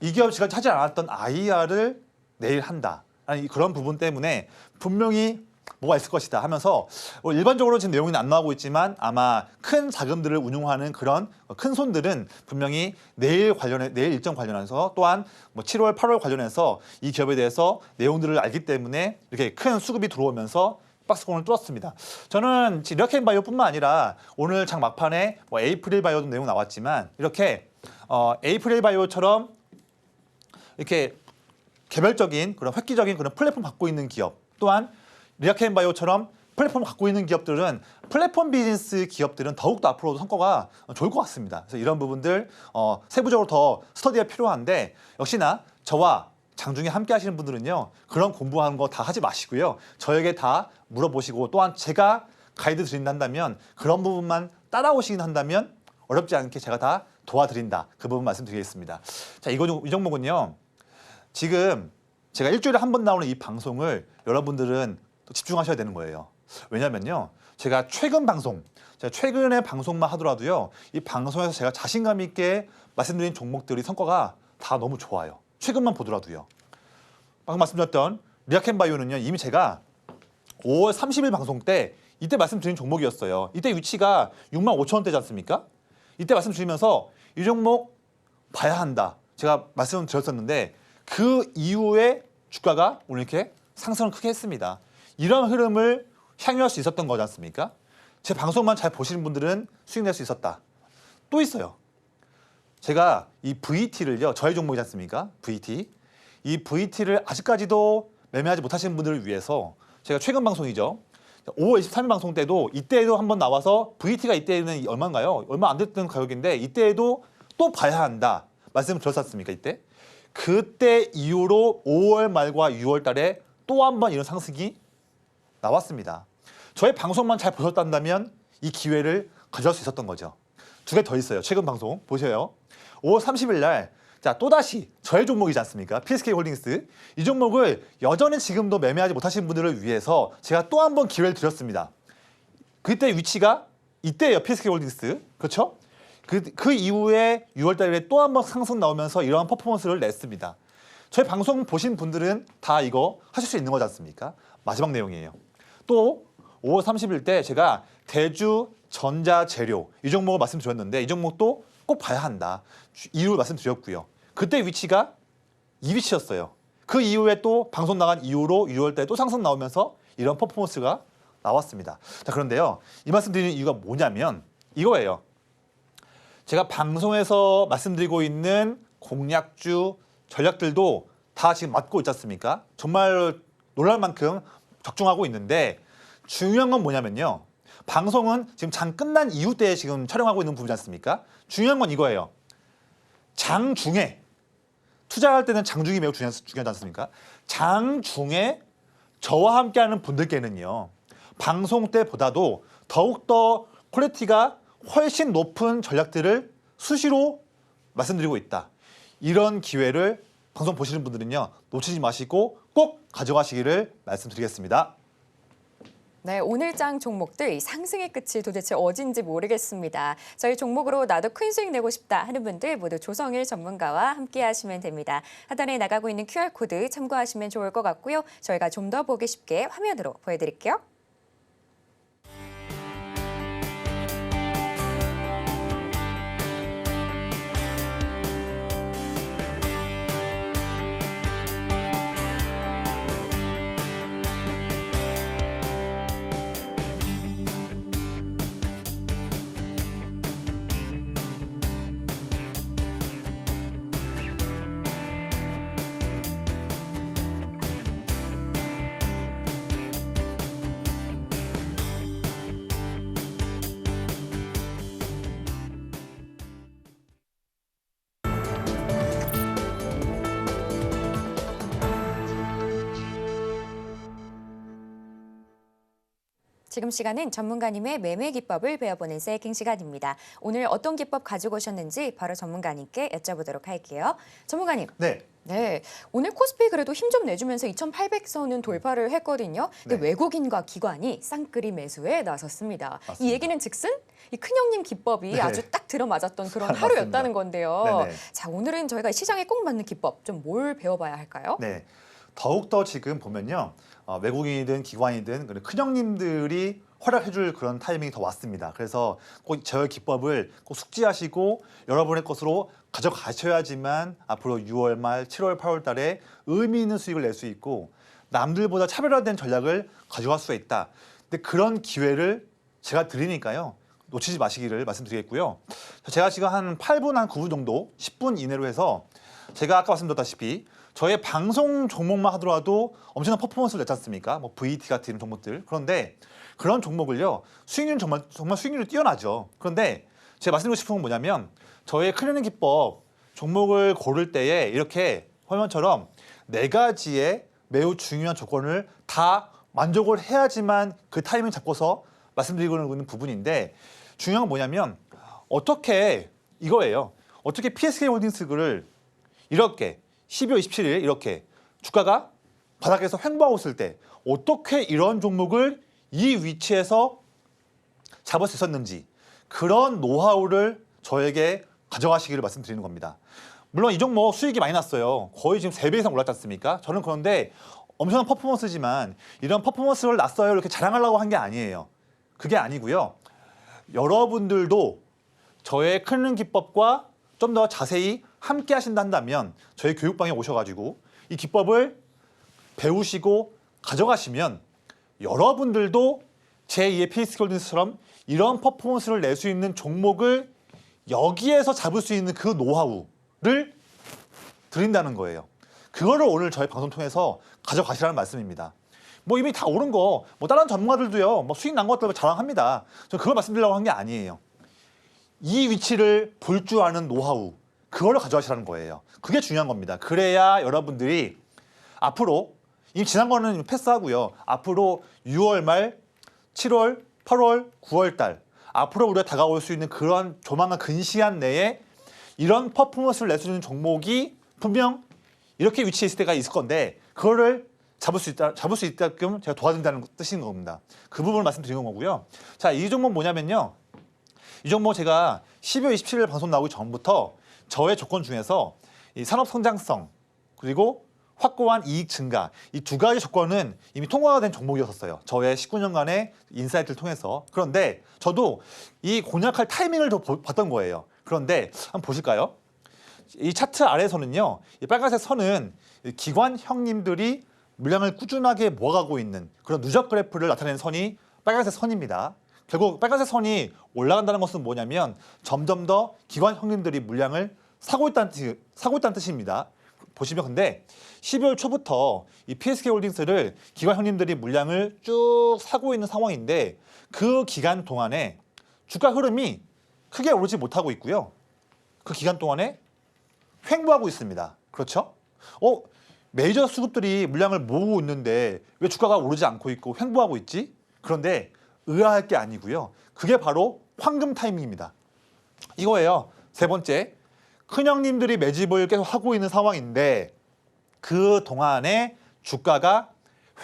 이 기업이 제가 하지 않았던 IR을 내일 한다. 아니, 그런 부분 때문에 분명히 뭐가 있을 것이다 하면서 일반적으로 지금 내용이 안 나오고 있지만 아마 큰 자금들을 운용하는 그런 큰 손들은 분명히 내일 일정 관련해서 또한 7월, 8월 관련해서 이 기업에 대해서 내용들을 알기 때문에 이렇게 큰 수급이 들어오면서 박스권을 뚫었습니다. 저는 리가켄 바이오뿐만 아니라 오늘 장 막판에 에이프릴 바이오도 내용 나왔지만 이렇게 에이프릴 바이오처럼 이렇게 개별적인 그런 획기적인 그런 플랫폼 갖고 있는 기업 또한 리가켄 바이오처럼 플랫폼을 갖고 있는 기업들은 플랫폼 비즈니스 기업들은 더욱더 앞으로도 성과가 좋을 것 같습니다. 그래서 이런 부분들 세부적으로 더 스터디가 필요한데 역시나 저와 장중에 함께 하시는 분들은요. 그런 공부하는 거 다 하지 마시고요. 저에게 다 물어보시고 또한 제가 가이드 드린다 한다면 그런 부분만 따라오시긴 한다면 어렵지 않게 제가 다 도와드린다. 그 부분 말씀드리겠습니다. 자, 이 종목은요. 지금 제가 일주일에 한 번 나오는 이 방송을 여러분들은 또 집중하셔야 되는 거예요. 왜냐면요. 제가 최근 방송, 제가 최근에 방송만 하더라도요. 이 방송에서 제가 자신감 있게 말씀드린 종목들이 성과가 다 너무 좋아요. 최근만 보더라도요. 방금 말씀드렸던 리아켄바이오는요. 이미 제가 5월 30일 방송 때 이때 말씀드린 종목이었어요. 이때 위치가 65,000원대지 않습니까? 이때 말씀드리면서 이 종목 봐야 한다. 제가 말씀드렸었는데 그 이후에 주가가 오늘 이렇게 상승을 크게 했습니다. 이런 흐름을 향유할 수 있었던 거지 않습니까? 제 방송만 잘 보시는 분들은 수익 낼 수 있었다. 또 있어요. 제가 이 VT를요. 저의 종목이지 않습니까? VT. 이 VT를 아직까지도 매매하지 못하시는 분들을 위해서 제가 최근 방송이죠. 5월 23일 방송 때도 이때에도 한번 나와서 VT가 이때는 얼마인가요? 얼마 안 됐던 가격인데 이때에도 또 봐야 한다. 말씀을 드렸었습니까? 이때. 그때 이후로 5월 말과 6월 달에 또 한 번 이런 상승이 나왔습니다. 저의 방송만 잘 보셨다면 이 기회를 가져갈 수 있었던 거죠. 두 개 더 있어요. 최근 방송 보셔요. 5월 30일 날 자, 또다시 저의 종목이지 않습니까? PSK홀딩스. 이 종목을 여전히 지금도 매매하지 못하신 분들을 위해서 제가 또 한 번 기회를 드렸습니다. 그때 위치가 이때예요. PSK홀딩스. 그렇죠? 그 이후에 6월 달에 또 한 번 상승 나오면서 이러한 퍼포먼스를 냈습니다. 저희 방송 보신 분들은 다 이거 하실 수 있는 거지 않습니까? 마지막 내용이에요. 또 5월 30일 때 제가 대주 전자재료 이 종목을 말씀드렸는데 이 종목도 꼭 봐야 한다. 이유를 말씀드렸고요. 그때 위치가 이 위치였어요. 그 이후에 또 방송 나간 이후로 6월 때 또 상승 나오면서 이런 퍼포먼스가 나왔습니다. 자, 그런데요. 이 말씀 드리는 이유가 뭐냐면 이거예요. 제가 방송에서 말씀드리고 있는 공략주 전략들도 다 지금 맞고 있지 않습니까? 정말 놀랄 만큼 적중하고 있는데 중요한 건 뭐냐면요. 방송은 지금 장 끝난 이후 때 지금 촬영하고 있는 부분이지 않습니까? 중요한 건 이거예요. 장중에 투자할 때는 장중이 매우 중요하지 않습니까? 장중에 저와 함께하는 분들께는요. 방송 때보다도 더욱더 퀄리티가 훨씬 높은 전략들을 수시로 말씀드리고 있다. 이런 기회를 방송 보시는 분들은요. 놓치지 마시고 꼭 가져가시기를 말씀드리겠습니다. 네, 오늘장 종목들 상승의 끝이 도대체 어딘지 모르겠습니다. 저희 종목으로 나도 큰 수익 내고 싶다 하는 분들 모두 조성일 전문가와 함께 하시면 됩니다. 하단에 나가고 있는 QR코드 참고하시면 좋을 것 같고요. 저희가 좀 더 보기 쉽게 화면으로 보여드릴게요. 지금 시간은 전문가님의 매매 기법을 배워보는 세이킹 시간입니다. 오늘 어떤 기법 가지고 오셨는지 바로 전문가님께 여쭤보도록 할게요. 전문가님. 네. 네, 오늘 코스피 그래도 힘 좀 내주면서 2,800선은 돌파를 했거든요. 근데 네. 외국인과 기관이 쌍끌이 매수에 나섰습니다. 맞습니다. 이 얘기는 즉슨 이 큰형님 기법이 네. 아주 딱 들어맞았던 그런 맞습니다. 하루였다는 건데요. 네네. 자, 오늘은 저희가 시장에 꼭 맞는 기법 좀 뭘 배워봐야 할까요? 네. 더욱더 지금 보면요. 외국인이든 기관이든 큰형님들이 활약해줄 그런 타이밍이 더 왔습니다. 그래서 꼭 저의 기법을 꼭 숙지하시고 여러분의 것으로 가져가셔야지만 앞으로 6월 말, 7월, 8월 달에 의미 있는 수익을 낼 수 있고 남들보다 차별화된 전략을 가져갈 수가 있다. 근데 그런 기회를 제가 드리니까요. 놓치지 마시기를 말씀드리겠고요. 제가 지금 한 8분, 한 9분 정도, 10분 이내로 해서 제가 아까 말씀드렸다시피 저의 방송 종목만 하더라도 엄청난 퍼포먼스를 냈지 않습니까? 뭐 VT 같은 종목들. 그런데 그런 종목을요. 수익률은 정말 수익률이 뛰어나죠. 그런데 제가 말씀드리고 싶은 건 뭐냐면 저의 클리닝 기법 종목을 고를 때에 이렇게 화면처럼 4가지의 매우 중요한 조건을 다 만족을 해야지만 그 타이밍 잡고서 말씀드리고 있는 부분인데 중요한 건 뭐냐면 어떻게 이거예요. 어떻게 PSK홀딩스를 이렇게 12월 27일 이렇게 주가가 바닥에서 횡보하고 있을 때 어떻게 이런 종목을 이 위치에서 잡을 수 있었는지 그런 노하우를 저에게 가져가시기를 말씀드리는 겁니다. 물론 이 종목 수익이 많이 났어요. 거의 지금 3배 이상 올랐지 않습니까? 저는 그런데 엄청난 퍼포먼스지만 이런 퍼포먼스를 났어요 이렇게 자랑하려고 한 게 아니에요. 그게 아니고요. 여러분들도 저의 크는 기법과 좀 더 자세히 함께 하신다 한다면 저희 교육방에 오셔가지고 이 기법을 배우시고 가져가시면 여러분들도 제2의 PSK홀딩스처럼 이런 퍼포먼스를 낼 수 있는 종목을 여기에서 잡을 수 있는 그 노하우를 드린다는 거예요. 그거를 오늘 저희 방송 통해서 가져가시라는 말씀입니다. 뭐 이미 다 오른 거, 뭐 다른 전문가들도요, 뭐 수익 난 것들 자랑합니다. 저는 그걸 말씀드리려고 한 게 아니에요. 이 위치를 볼 줄 아는 노하우, 그걸 가져가시라는 거예요. 그게 중요한 겁니다. 그래야 여러분들이 앞으로, 이미 지난 거는 패스하고요. 앞으로 6월 말, 7월, 8월, 9월 달, 앞으로 우리가 다가올 수 있는 그런 조만간 근시간 내에 이런 퍼포먼스를 낼 수 있는 종목이 분명 이렇게 위치해 있을 때가 있을 건데 그거를 잡을 수 있다끔 제가 도와준다는 뜻인 겁니다. 그 부분을 말씀드리는 거고요. 자, 이 종목 뭐냐면요. 이 종목 제가 12월 27일 방송 나오기 전부터 저의 조건 중에서 이 산업 성장성 그리고 확고한 이익 증가 이 두 가지 조건은 이미 통과가 된 종목이었어요. 저의 19년간의 인사이트를 통해서. 그런데 저도 이 공략할 타이밍을 더 봤던 거예요. 그런데 한번 보실까요? 이 차트 아래에서는요. 이 빨간색 선은 기관 형님들이 물량을 꾸준하게 모아가고 있는 그런 누적 그래프를 나타내는 선이 빨간색 선입니다. 결국 빨간색 선이 올라간다는 것은 뭐냐면 점점 더 기관 형님들이 물량을 사고 있다는 뜻입니다. 보시면 근데 12월 초부터 이 PSK홀딩스를 기관 형님들이 물량을 쭉 사고 있는 상황인데 그 기간 동안에 주가 흐름이 크게 오르지 못하고 있고요. 그 기간 동안에 횡보하고 있습니다. 그렇죠? 메이저 수급들이 물량을 모으고 있는데 왜 주가가 오르지 않고 있고 횡보하고 있지? 그런데 의아할 게 아니고요. 그게 바로 황금 타이밍입니다. 이거예요. 세 번째, 큰형님들이 매집을 계속 하고 있는 상황인데 그 동안에 주가가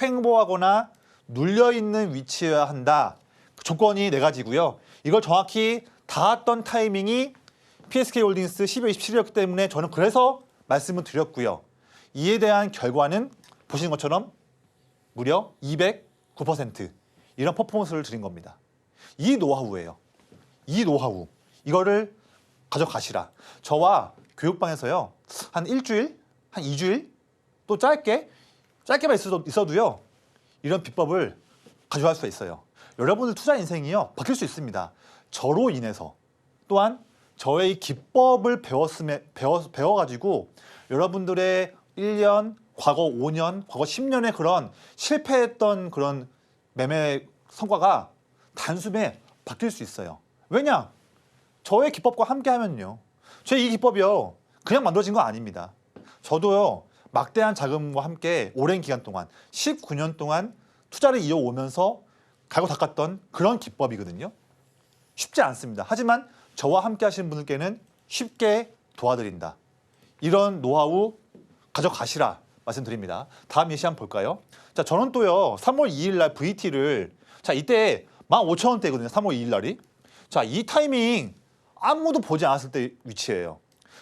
횡보하거나 눌려있는 위치여야 한다. 조건이 네 가지고요. 이걸 정확히 닿았던 타이밍이 PSK홀딩스 12월 27일이었기 때문에 저는 그래서 말씀을 드렸고요. 이에 대한 결과는 보시는 것처럼 무려 209% 이런 퍼포먼스를 드린 겁니다. 이 노하우예요. 이 노하우. 이거를 가져가시라. 저와 교육방에서요. 한 일주일, 한 2주일 또 짧게만 있어도요. 이런 비법을 가져갈 수가 있어요. 여러분들 투자 인생이요. 바뀔 수 있습니다. 저로 인해서 또한 저의 기법을 배워가지고 여러분들의 1년, 과거 5년, 과거 10년의 그런 실패했던 그런 매매 성과가 단숨에 바뀔 수 있어요. 왜냐? 저의 기법과 함께 하면요. 제 이 기법이요. 그냥 만들어진 거 아닙니다. 저도요. 막대한 자금과 함께 오랜 기간 동안 19년 동안 투자를 이어오면서 갈고 닦았던 그런 기법이거든요. 쉽지 않습니다. 하지만 저와 함께 하시는 분들께는 쉽게 도와드린다. 이런 노하우 가져가시라 말씀드립니다. 다음 예시 한번 볼까요? 자, 저는 또요. 3월 2일 날 VT를 자, 이때 15,000원대거든요. 3월 2일 날이. 자, 이 타이밍 아무도 보지 않았을 때 위치예요.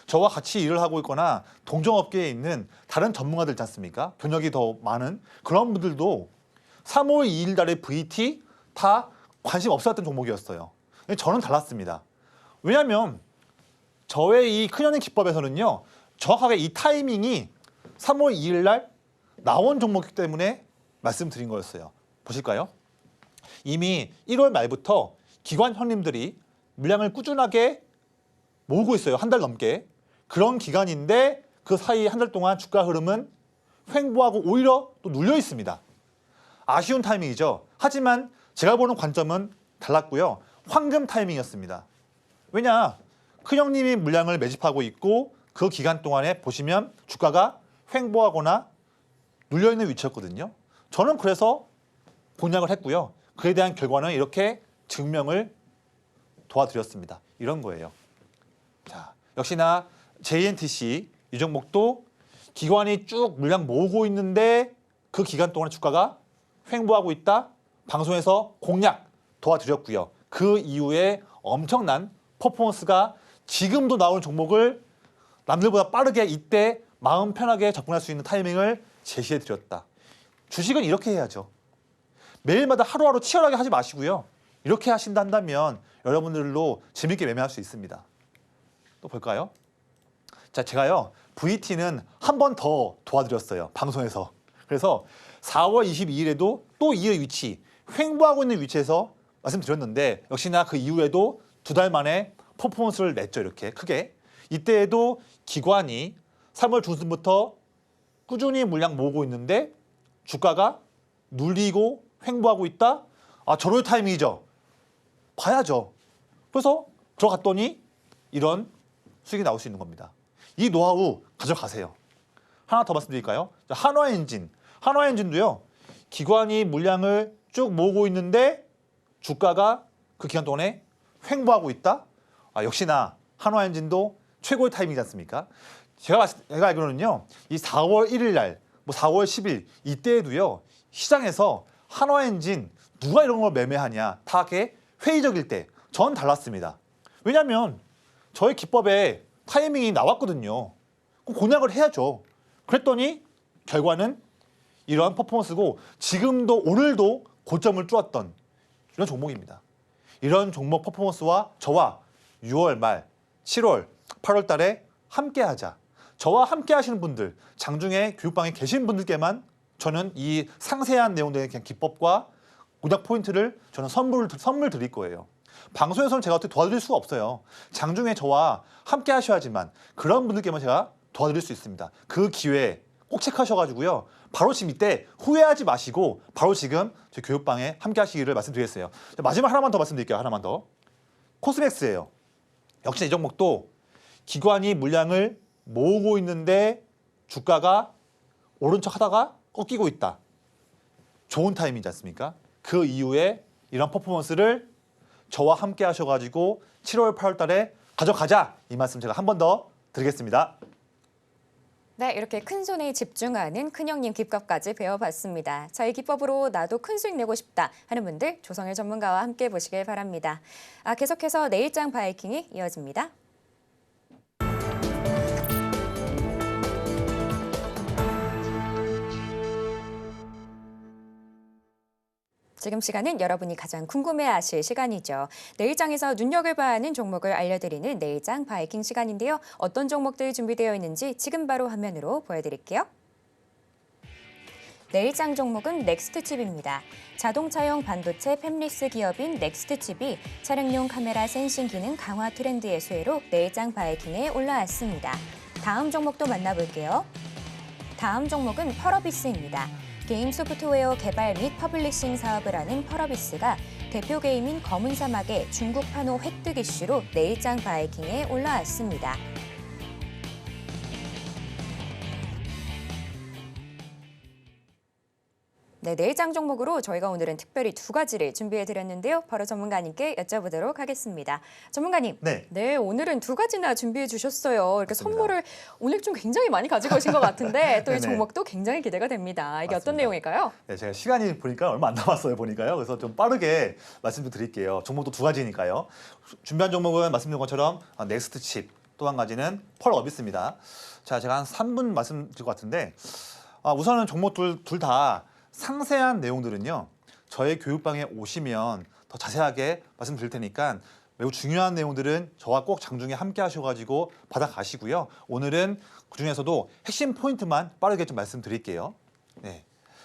저와 같이 일을 하고 있거나 동종업계에 있는 다른 전문가들 있지 않습니까? 경력이 더 많은 그런 분들도 3월 2일 날의 VT 다 관심 없었던 종목이었어요. 근데 저는 달랐습니다. 왜냐하면 저의 이 큰형님 기법에서는요. 정확하게 이 타이밍이 3월 2일 날 나온 종목이기 때문에 말씀드린 거였어요. 보실까요? 이미 1월 말부터 기관 형님들이 물량을 꾸준하게 모으고 있어요. 한 달 넘게. 그런 기간인데 그 사이 한 달 동안 주가 흐름은 횡보하고 오히려 또 눌려 있습니다. 아쉬운 타이밍이죠. 하지만 제가 보는 관점은 달랐고요. 황금 타이밍이었습니다. 왜냐? 큰형님이 물량을 매집하고 있고 그 기간 동안에 보시면 주가가 횡보하거나 눌려있는 위치였거든요. 저는 그래서 공략을 했고요. 그에 대한 결과는 이렇게 증명을 도와드렸습니다. 이런 거예요. 자, 역시나 JNTC 이 종목도 기관이 쭉 물량 모으고 있는데 그 기간 동안에 주가가 횡보하고 있다. 방송에서 공략 도와드렸고요. 그 이후에 엄청난 퍼포먼스가 지금도 나오는 종목을 남들보다 빠르게 이때 마음 편하게 접근할 수 있는 타이밍을 제시해 드렸다. 주식은 이렇게 해야죠. 매일마다 하루하루 치열하게 하지 마시고요. 이렇게 하신다 한다면 여러분들로 재밌게 매매할 수 있습니다. 또 볼까요? 자, 제가요 VT는 한 번 더 도와드렸어요. 방송에서. 그래서 4월 22일에도 또 이 위치, 횡보하고 있는 위치에서 말씀드렸는데 역시나 그 이후에도 2달 만에 퍼포먼스를 냈죠. 이렇게 크게. 이때에도 기관이 3월 중순부터 꾸준히 물량 모으고 있는데 주가가 눌리고 횡보하고 있다? 아, 저럴 타이밍이죠. 봐야죠. 그래서 들어갔더니 이런 수익이 나올 수 있는 겁니다. 이 노하우 가져가세요. 하나 더 말씀드릴까요? 한화엔진. 한화엔진도요. 기관이 물량을 쭉 모으고 있는데 주가가 그 기간 동안에 횡보하고 있다? 아, 역시나 한화엔진도 최고의 타이밍이지 않습니까? 제가 알기로는요. 이 4월 1일 날, 뭐 4월 10일 이때에도요. 시장에서 한화엔진 누가 이런 걸 매매하냐 다 이렇게 회의적일 때 전 달랐습니다. 왜냐하면 저의 기법에 타이밍이 나왔거든요. 그럼 공략을 해야죠. 그랬더니 결과는 이러한 퍼포먼스고 지금도 오늘도 고점을 뚫었던 이런 종목입니다. 이런 종목 퍼포먼스와 저와 6월 말, 7월, 8월 달에 함께하자. 저와 함께 하시는 분들, 장중에 교육방에 계신 분들께만 저는 이 상세한 내용들의 그냥 기법과 공략 포인트를 저는 선물 드릴 거예요. 방송에서는 제가 어떻게 도와드릴 수가 없어요. 장중에 저와 함께 하셔야지만 그런 분들께만 제가 도와드릴 수 있습니다. 그 기회에 꼭 체크하셔가지고요. 바로 지금 이때 후회하지 마시고 바로 지금 저희 교육방에 함께 하시기를 말씀드리겠어요. 마지막 하나만 더 말씀드릴게요. 하나만 더. 코스맥스예요. 역시 이 종목도 기관이 물량을 모으고 있는데 주가가 오른쪽 하다가 꺾이고 있다. 좋은 타이밍이지 않습니까? 그 이후에 이런 퍼포먼스를 저와 함께 하셔가지고 7월, 8월 달에 가져가자. 이 말씀 제가 한 번 더 드리겠습니다. 네, 이렇게 큰 손에 집중하는 큰형님 기법까지 배워봤습니다. 자, 이 기법으로 나도 큰 수익 내고 싶다 하는 분들 조성일 전문가와 함께 보시길 바랍니다. 계속해서 내일장 바이킹이 이어집니다. 지금 시간은 여러분이 가장 궁금해하실 시간이죠. 내일장에서 눈여겨봐야 하는 종목을 알려드리는 내일장 바이킹 시간인데요. 어떤 종목들 준비되어 있는지 지금 바로 화면으로 보여드릴게요. 내일장 종목은 넥스트칩입니다. 자동차용 반도체 팹리스 기업인 넥스트칩이 차량용 카메라 센싱 기능 강화 트렌드의 수혜로 내일장 바이킹에 올라왔습니다. 다음 종목도 만나볼게요. 다음 종목은 펄어비스입니다. 게임 소프트웨어 개발 및 퍼블리싱 사업을 하는 펄어비스가 대표 게임인 검은 사막의 중국 판호 획득 이슈로 내일장 바이킹에 올라왔습니다. 네, 내일장 종목으로 저희가 오늘은 특별히 2가지를 준비해드렸는데요. 바로 전문가님께 여쭤보도록 하겠습니다. 전문가님, 네, 오늘은 2가지나 준비해 주셨어요. 이렇게 맞습니다. 선물을 오늘 좀 굉장히 많이 가지고 오신 것 같은데 또 이 네네. 종목도 굉장히 기대가 됩니다. 이게 맞습니다. 어떤 내용일까요? 네, 제가 시간이 보니까 얼마 안 남았어요. 보니까요. 그래서 좀 빠르게 말씀 좀 드릴게요. 종목도 2가지니까요. 준비한 종목은 말씀드린 것처럼 넥스트칩, 또 한 가지는 펄어비스입니다. 자, 제가 한 3분 말씀드릴 것 같은데 우선은 종목 둘 다 상세한 내용들은요. 저의 교육방에 오시면 더 자세하게 말씀드릴 테니까 매우 중요한 내용들은 저와 꼭 장중에 함께 하셔가지고 받아가시고요. 오늘은 그중에서도 핵심 포인트만 빠르게 좀 말씀드릴게요. 네.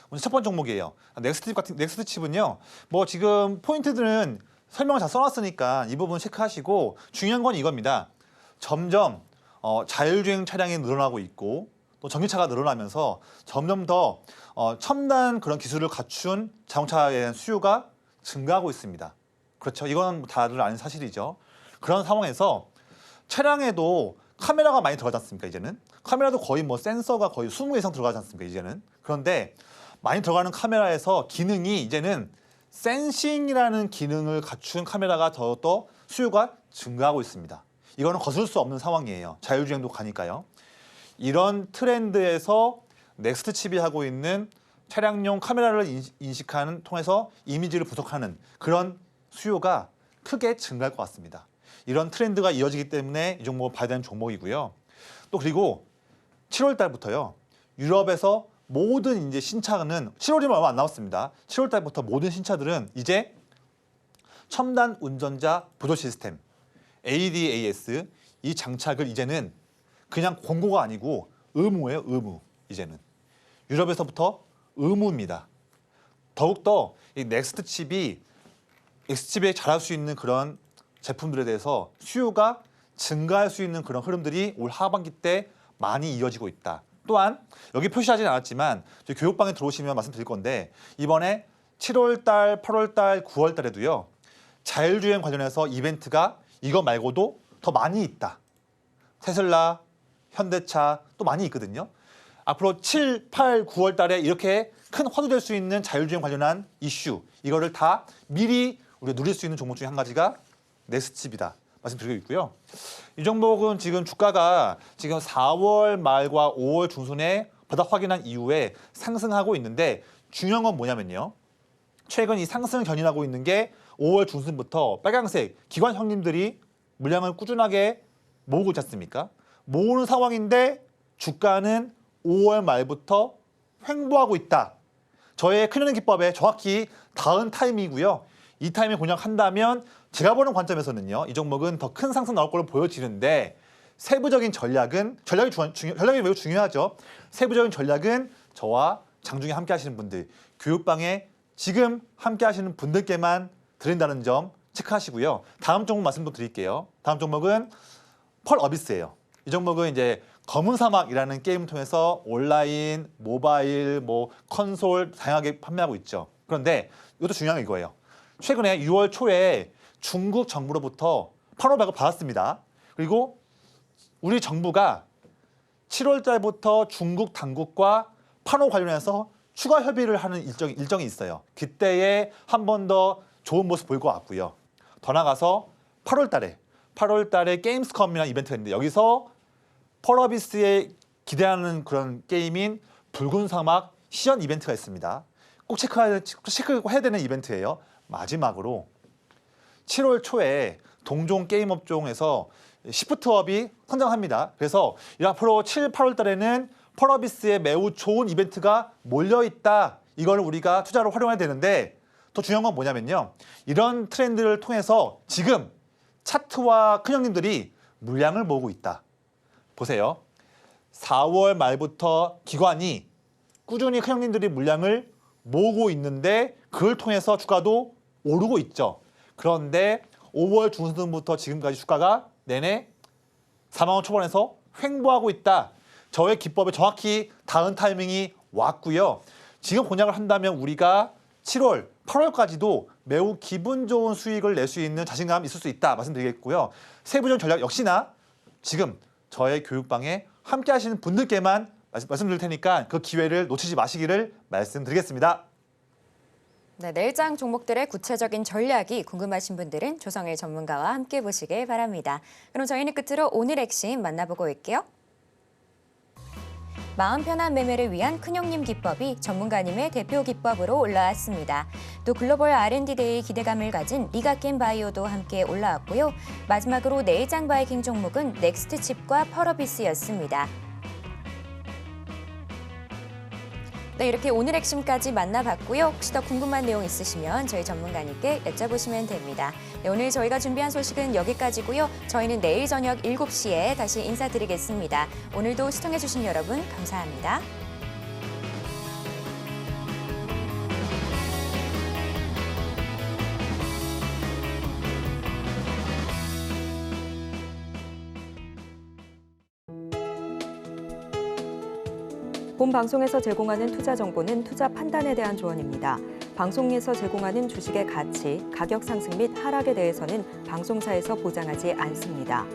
오늘 첫 번째 종목이에요. 넥스트칩은요. 뭐 지금 포인트들은 설명을 다 써놨으니까 이 부분 체크하시고 중요한 건 이겁니다. 점점 자율주행 차량이 늘어나고 있고 또 전기차가 늘어나면서 점점 더 첨단 그런 기술을 갖춘 자동차에 대한 수요가 증가하고 있습니다. 그렇죠. 이건 다들 아는 사실이죠. 그런 상황에서 차량에도 카메라가 많이 들어가지 않습니까? 이제는 카메라도 거의 뭐 센서가 거의 20개 이상 들어가지 않습니까? 이제는. 그런데 많이 들어가는 카메라에서 기능이 이제는 센싱이라는 기능을 갖춘 카메라가 더더 수요가 증가하고 있습니다. 이거는 거슬 수 없는 상황이에요. 자율주행도 가니까요. 이런 트렌드에서 넥스트칩이 하고 있는 차량용 카메라를 인식하는 통해서 이미지를 분석하는 그런 수요가 크게 증가할 것 같습니다. 이런 트렌드가 이어지기 때문에 이 종목을 봐야 되는 종목이고요. 또 그리고 7월 달부터요. 유럽에서 모든 이제 신차는 7월이면 얼마 안 남았습니다. 7월 달부터 모든 신차들은 이제 첨단 운전자 보조 시스템 ADAS 이 장착을 이제는 그냥 권고가 아니고 의무예요. 의무. 이제는 유럽에서부터 의무입니다. 더욱더 이 넥스트 칩이 X칩에 잘할 수 있는 그런 제품들에 대해서 수요가 증가할 수 있는 그런 흐름들이 올 하반기 때 많이 이어지고 있다. 또한 여기 표시하지는 않았지만 저희 교육방에 들어오시면 말씀드릴 건데 이번에 7월 달, 8월 달, 9월 달에도요. 자율주행 관련해서 이벤트가 이거 말고도 더 많이 있다. 테슬라, 현대차 또 많이 있거든요. 앞으로 7, 8, 9월 달에 이렇게 큰 화두될 수 있는 자율주행 관련한 이슈 이거를 다 미리 우리가 누릴 수 있는 종목 중에 한 가지가 넥스트칩이다. 말씀드리고 있고요. 이 종목은 지금 주가가 지금 4월 말과 5월 중순에 바닥 확인한 이후에 상승하고 있는데 중요한 건 뭐냐면요. 최근 이 상승을 견인하고 있는 게 5월 중순부터 빨간색 기관 형님들이 물량을 꾸준하게 모으고 있지 않습니까? 모으는 상황인데 주가는 5월 말부터 횡보하고 있다. 저의 큰형님 기법에 정확히 닿은 타이밍이고요. 이 타이밍 공략한다면 제가 보는 관점에서는요. 이 종목은 더 큰 상승 나올 걸로 보여지는데 세부적인 전략이 매우 중요하죠. 세부적인 전략은 저와 장중에 함께 하시는 분들, 교육방에 지금 함께 하시는 분들께만 드린다는 점 체크하시고요. 다음 종목 말씀도 드릴게요. 다음 종목은 펄어비스예요. 이 종목은 이제 검은 사막이라는 게임을 통해서 온라인, 모바일, 컨솔 다양하게 판매하고 있죠. 그런데 이것도 중요한 게 이거예요. 최근에 6월 초에 중국 정부로부터 8월 발급 받았습니다. 그리고 우리 정부가 7월 달부터 중국 당국과 8월 관련해서 추가 협의를 하는 일정이 있어요. 그때에 한 번 더 좋은 모습 보일 것 같고요. 더 나가서 8월 달에 게임스컴이라는 이벤트가 있는데 여기서 펄어비스에 기대하는 그런 게임인 붉은 사막 시연 이벤트가 있습니다. 꼭 체크해야 되는 이벤트예요. 마지막으로 7월 초에 동종 게임 업종에서 시프트업이 성장합니다. 그래서 앞으로 7, 8월 달에는 펄어비스에 매우 좋은 이벤트가 몰려있다. 이걸 우리가 투자로 활용해야 되는데 더 중요한 건 뭐냐면요. 이런 트렌드를 통해서 지금 차트와 큰형님들이 물량을 모으고 있다. 보세요. 4월 말부터 기관이 꾸준히 큰형님들이 물량을 모으고 있는데 그걸 통해서 주가도 오르고 있죠. 그런데 5월 중순부터 지금까지 주가가 내내 4만 원 초반에서 횡보하고 있다. 저의 기법에 정확히 닿은 타이밍이 왔고요. 지금 공략을 한다면 우리가 7월, 8월까지도 매우 기분 좋은 수익을 낼 수 있는 자신감이 있을 수 있다 말씀드리겠고요. 세부적인 전략 역시나 지금 저의 교육방에 함께 하시는 분들께만 말씀드릴 테니까 그 기회를 놓치지 마시기를 말씀드리겠습니다. 네, 내일장 종목들의 구체적인 전략이 궁금하신 분들은 조성일 전문가와 함께 보시길 바랍니다. 그럼 저희는 끝으로 오늘 핵심 만나보고 올게요. 마음 편한 매매를 위한 큰형님 기법이 전문가님의 대표 기법으로 올라왔습니다. 또 글로벌 R&D 데이 기대감을 가진 리가켄 바이오도 함께 올라왔고요. 마지막으로 내일장 바이킹 종목은 넥스트칩과 펄어비스였습니다. 네, 이렇게 오늘 핵심까지 만나봤고요. 혹시 더 궁금한 내용 있으시면 저희 전문가님께 여쭤보시면 됩니다. 네, 오늘 저희가 준비한 소식은 여기까지고요. 저희는 내일 저녁 7시에 다시 인사드리겠습니다. 오늘도 시청해주신 여러분 감사합니다. 본 방송에서 제공하는 투자 정보는 투자 판단에 대한 조언입니다. 방송에서 제공하는 주식의 가치, 가격 상승 및 하락에 대해서는 방송사에서 보장하지 않습니다.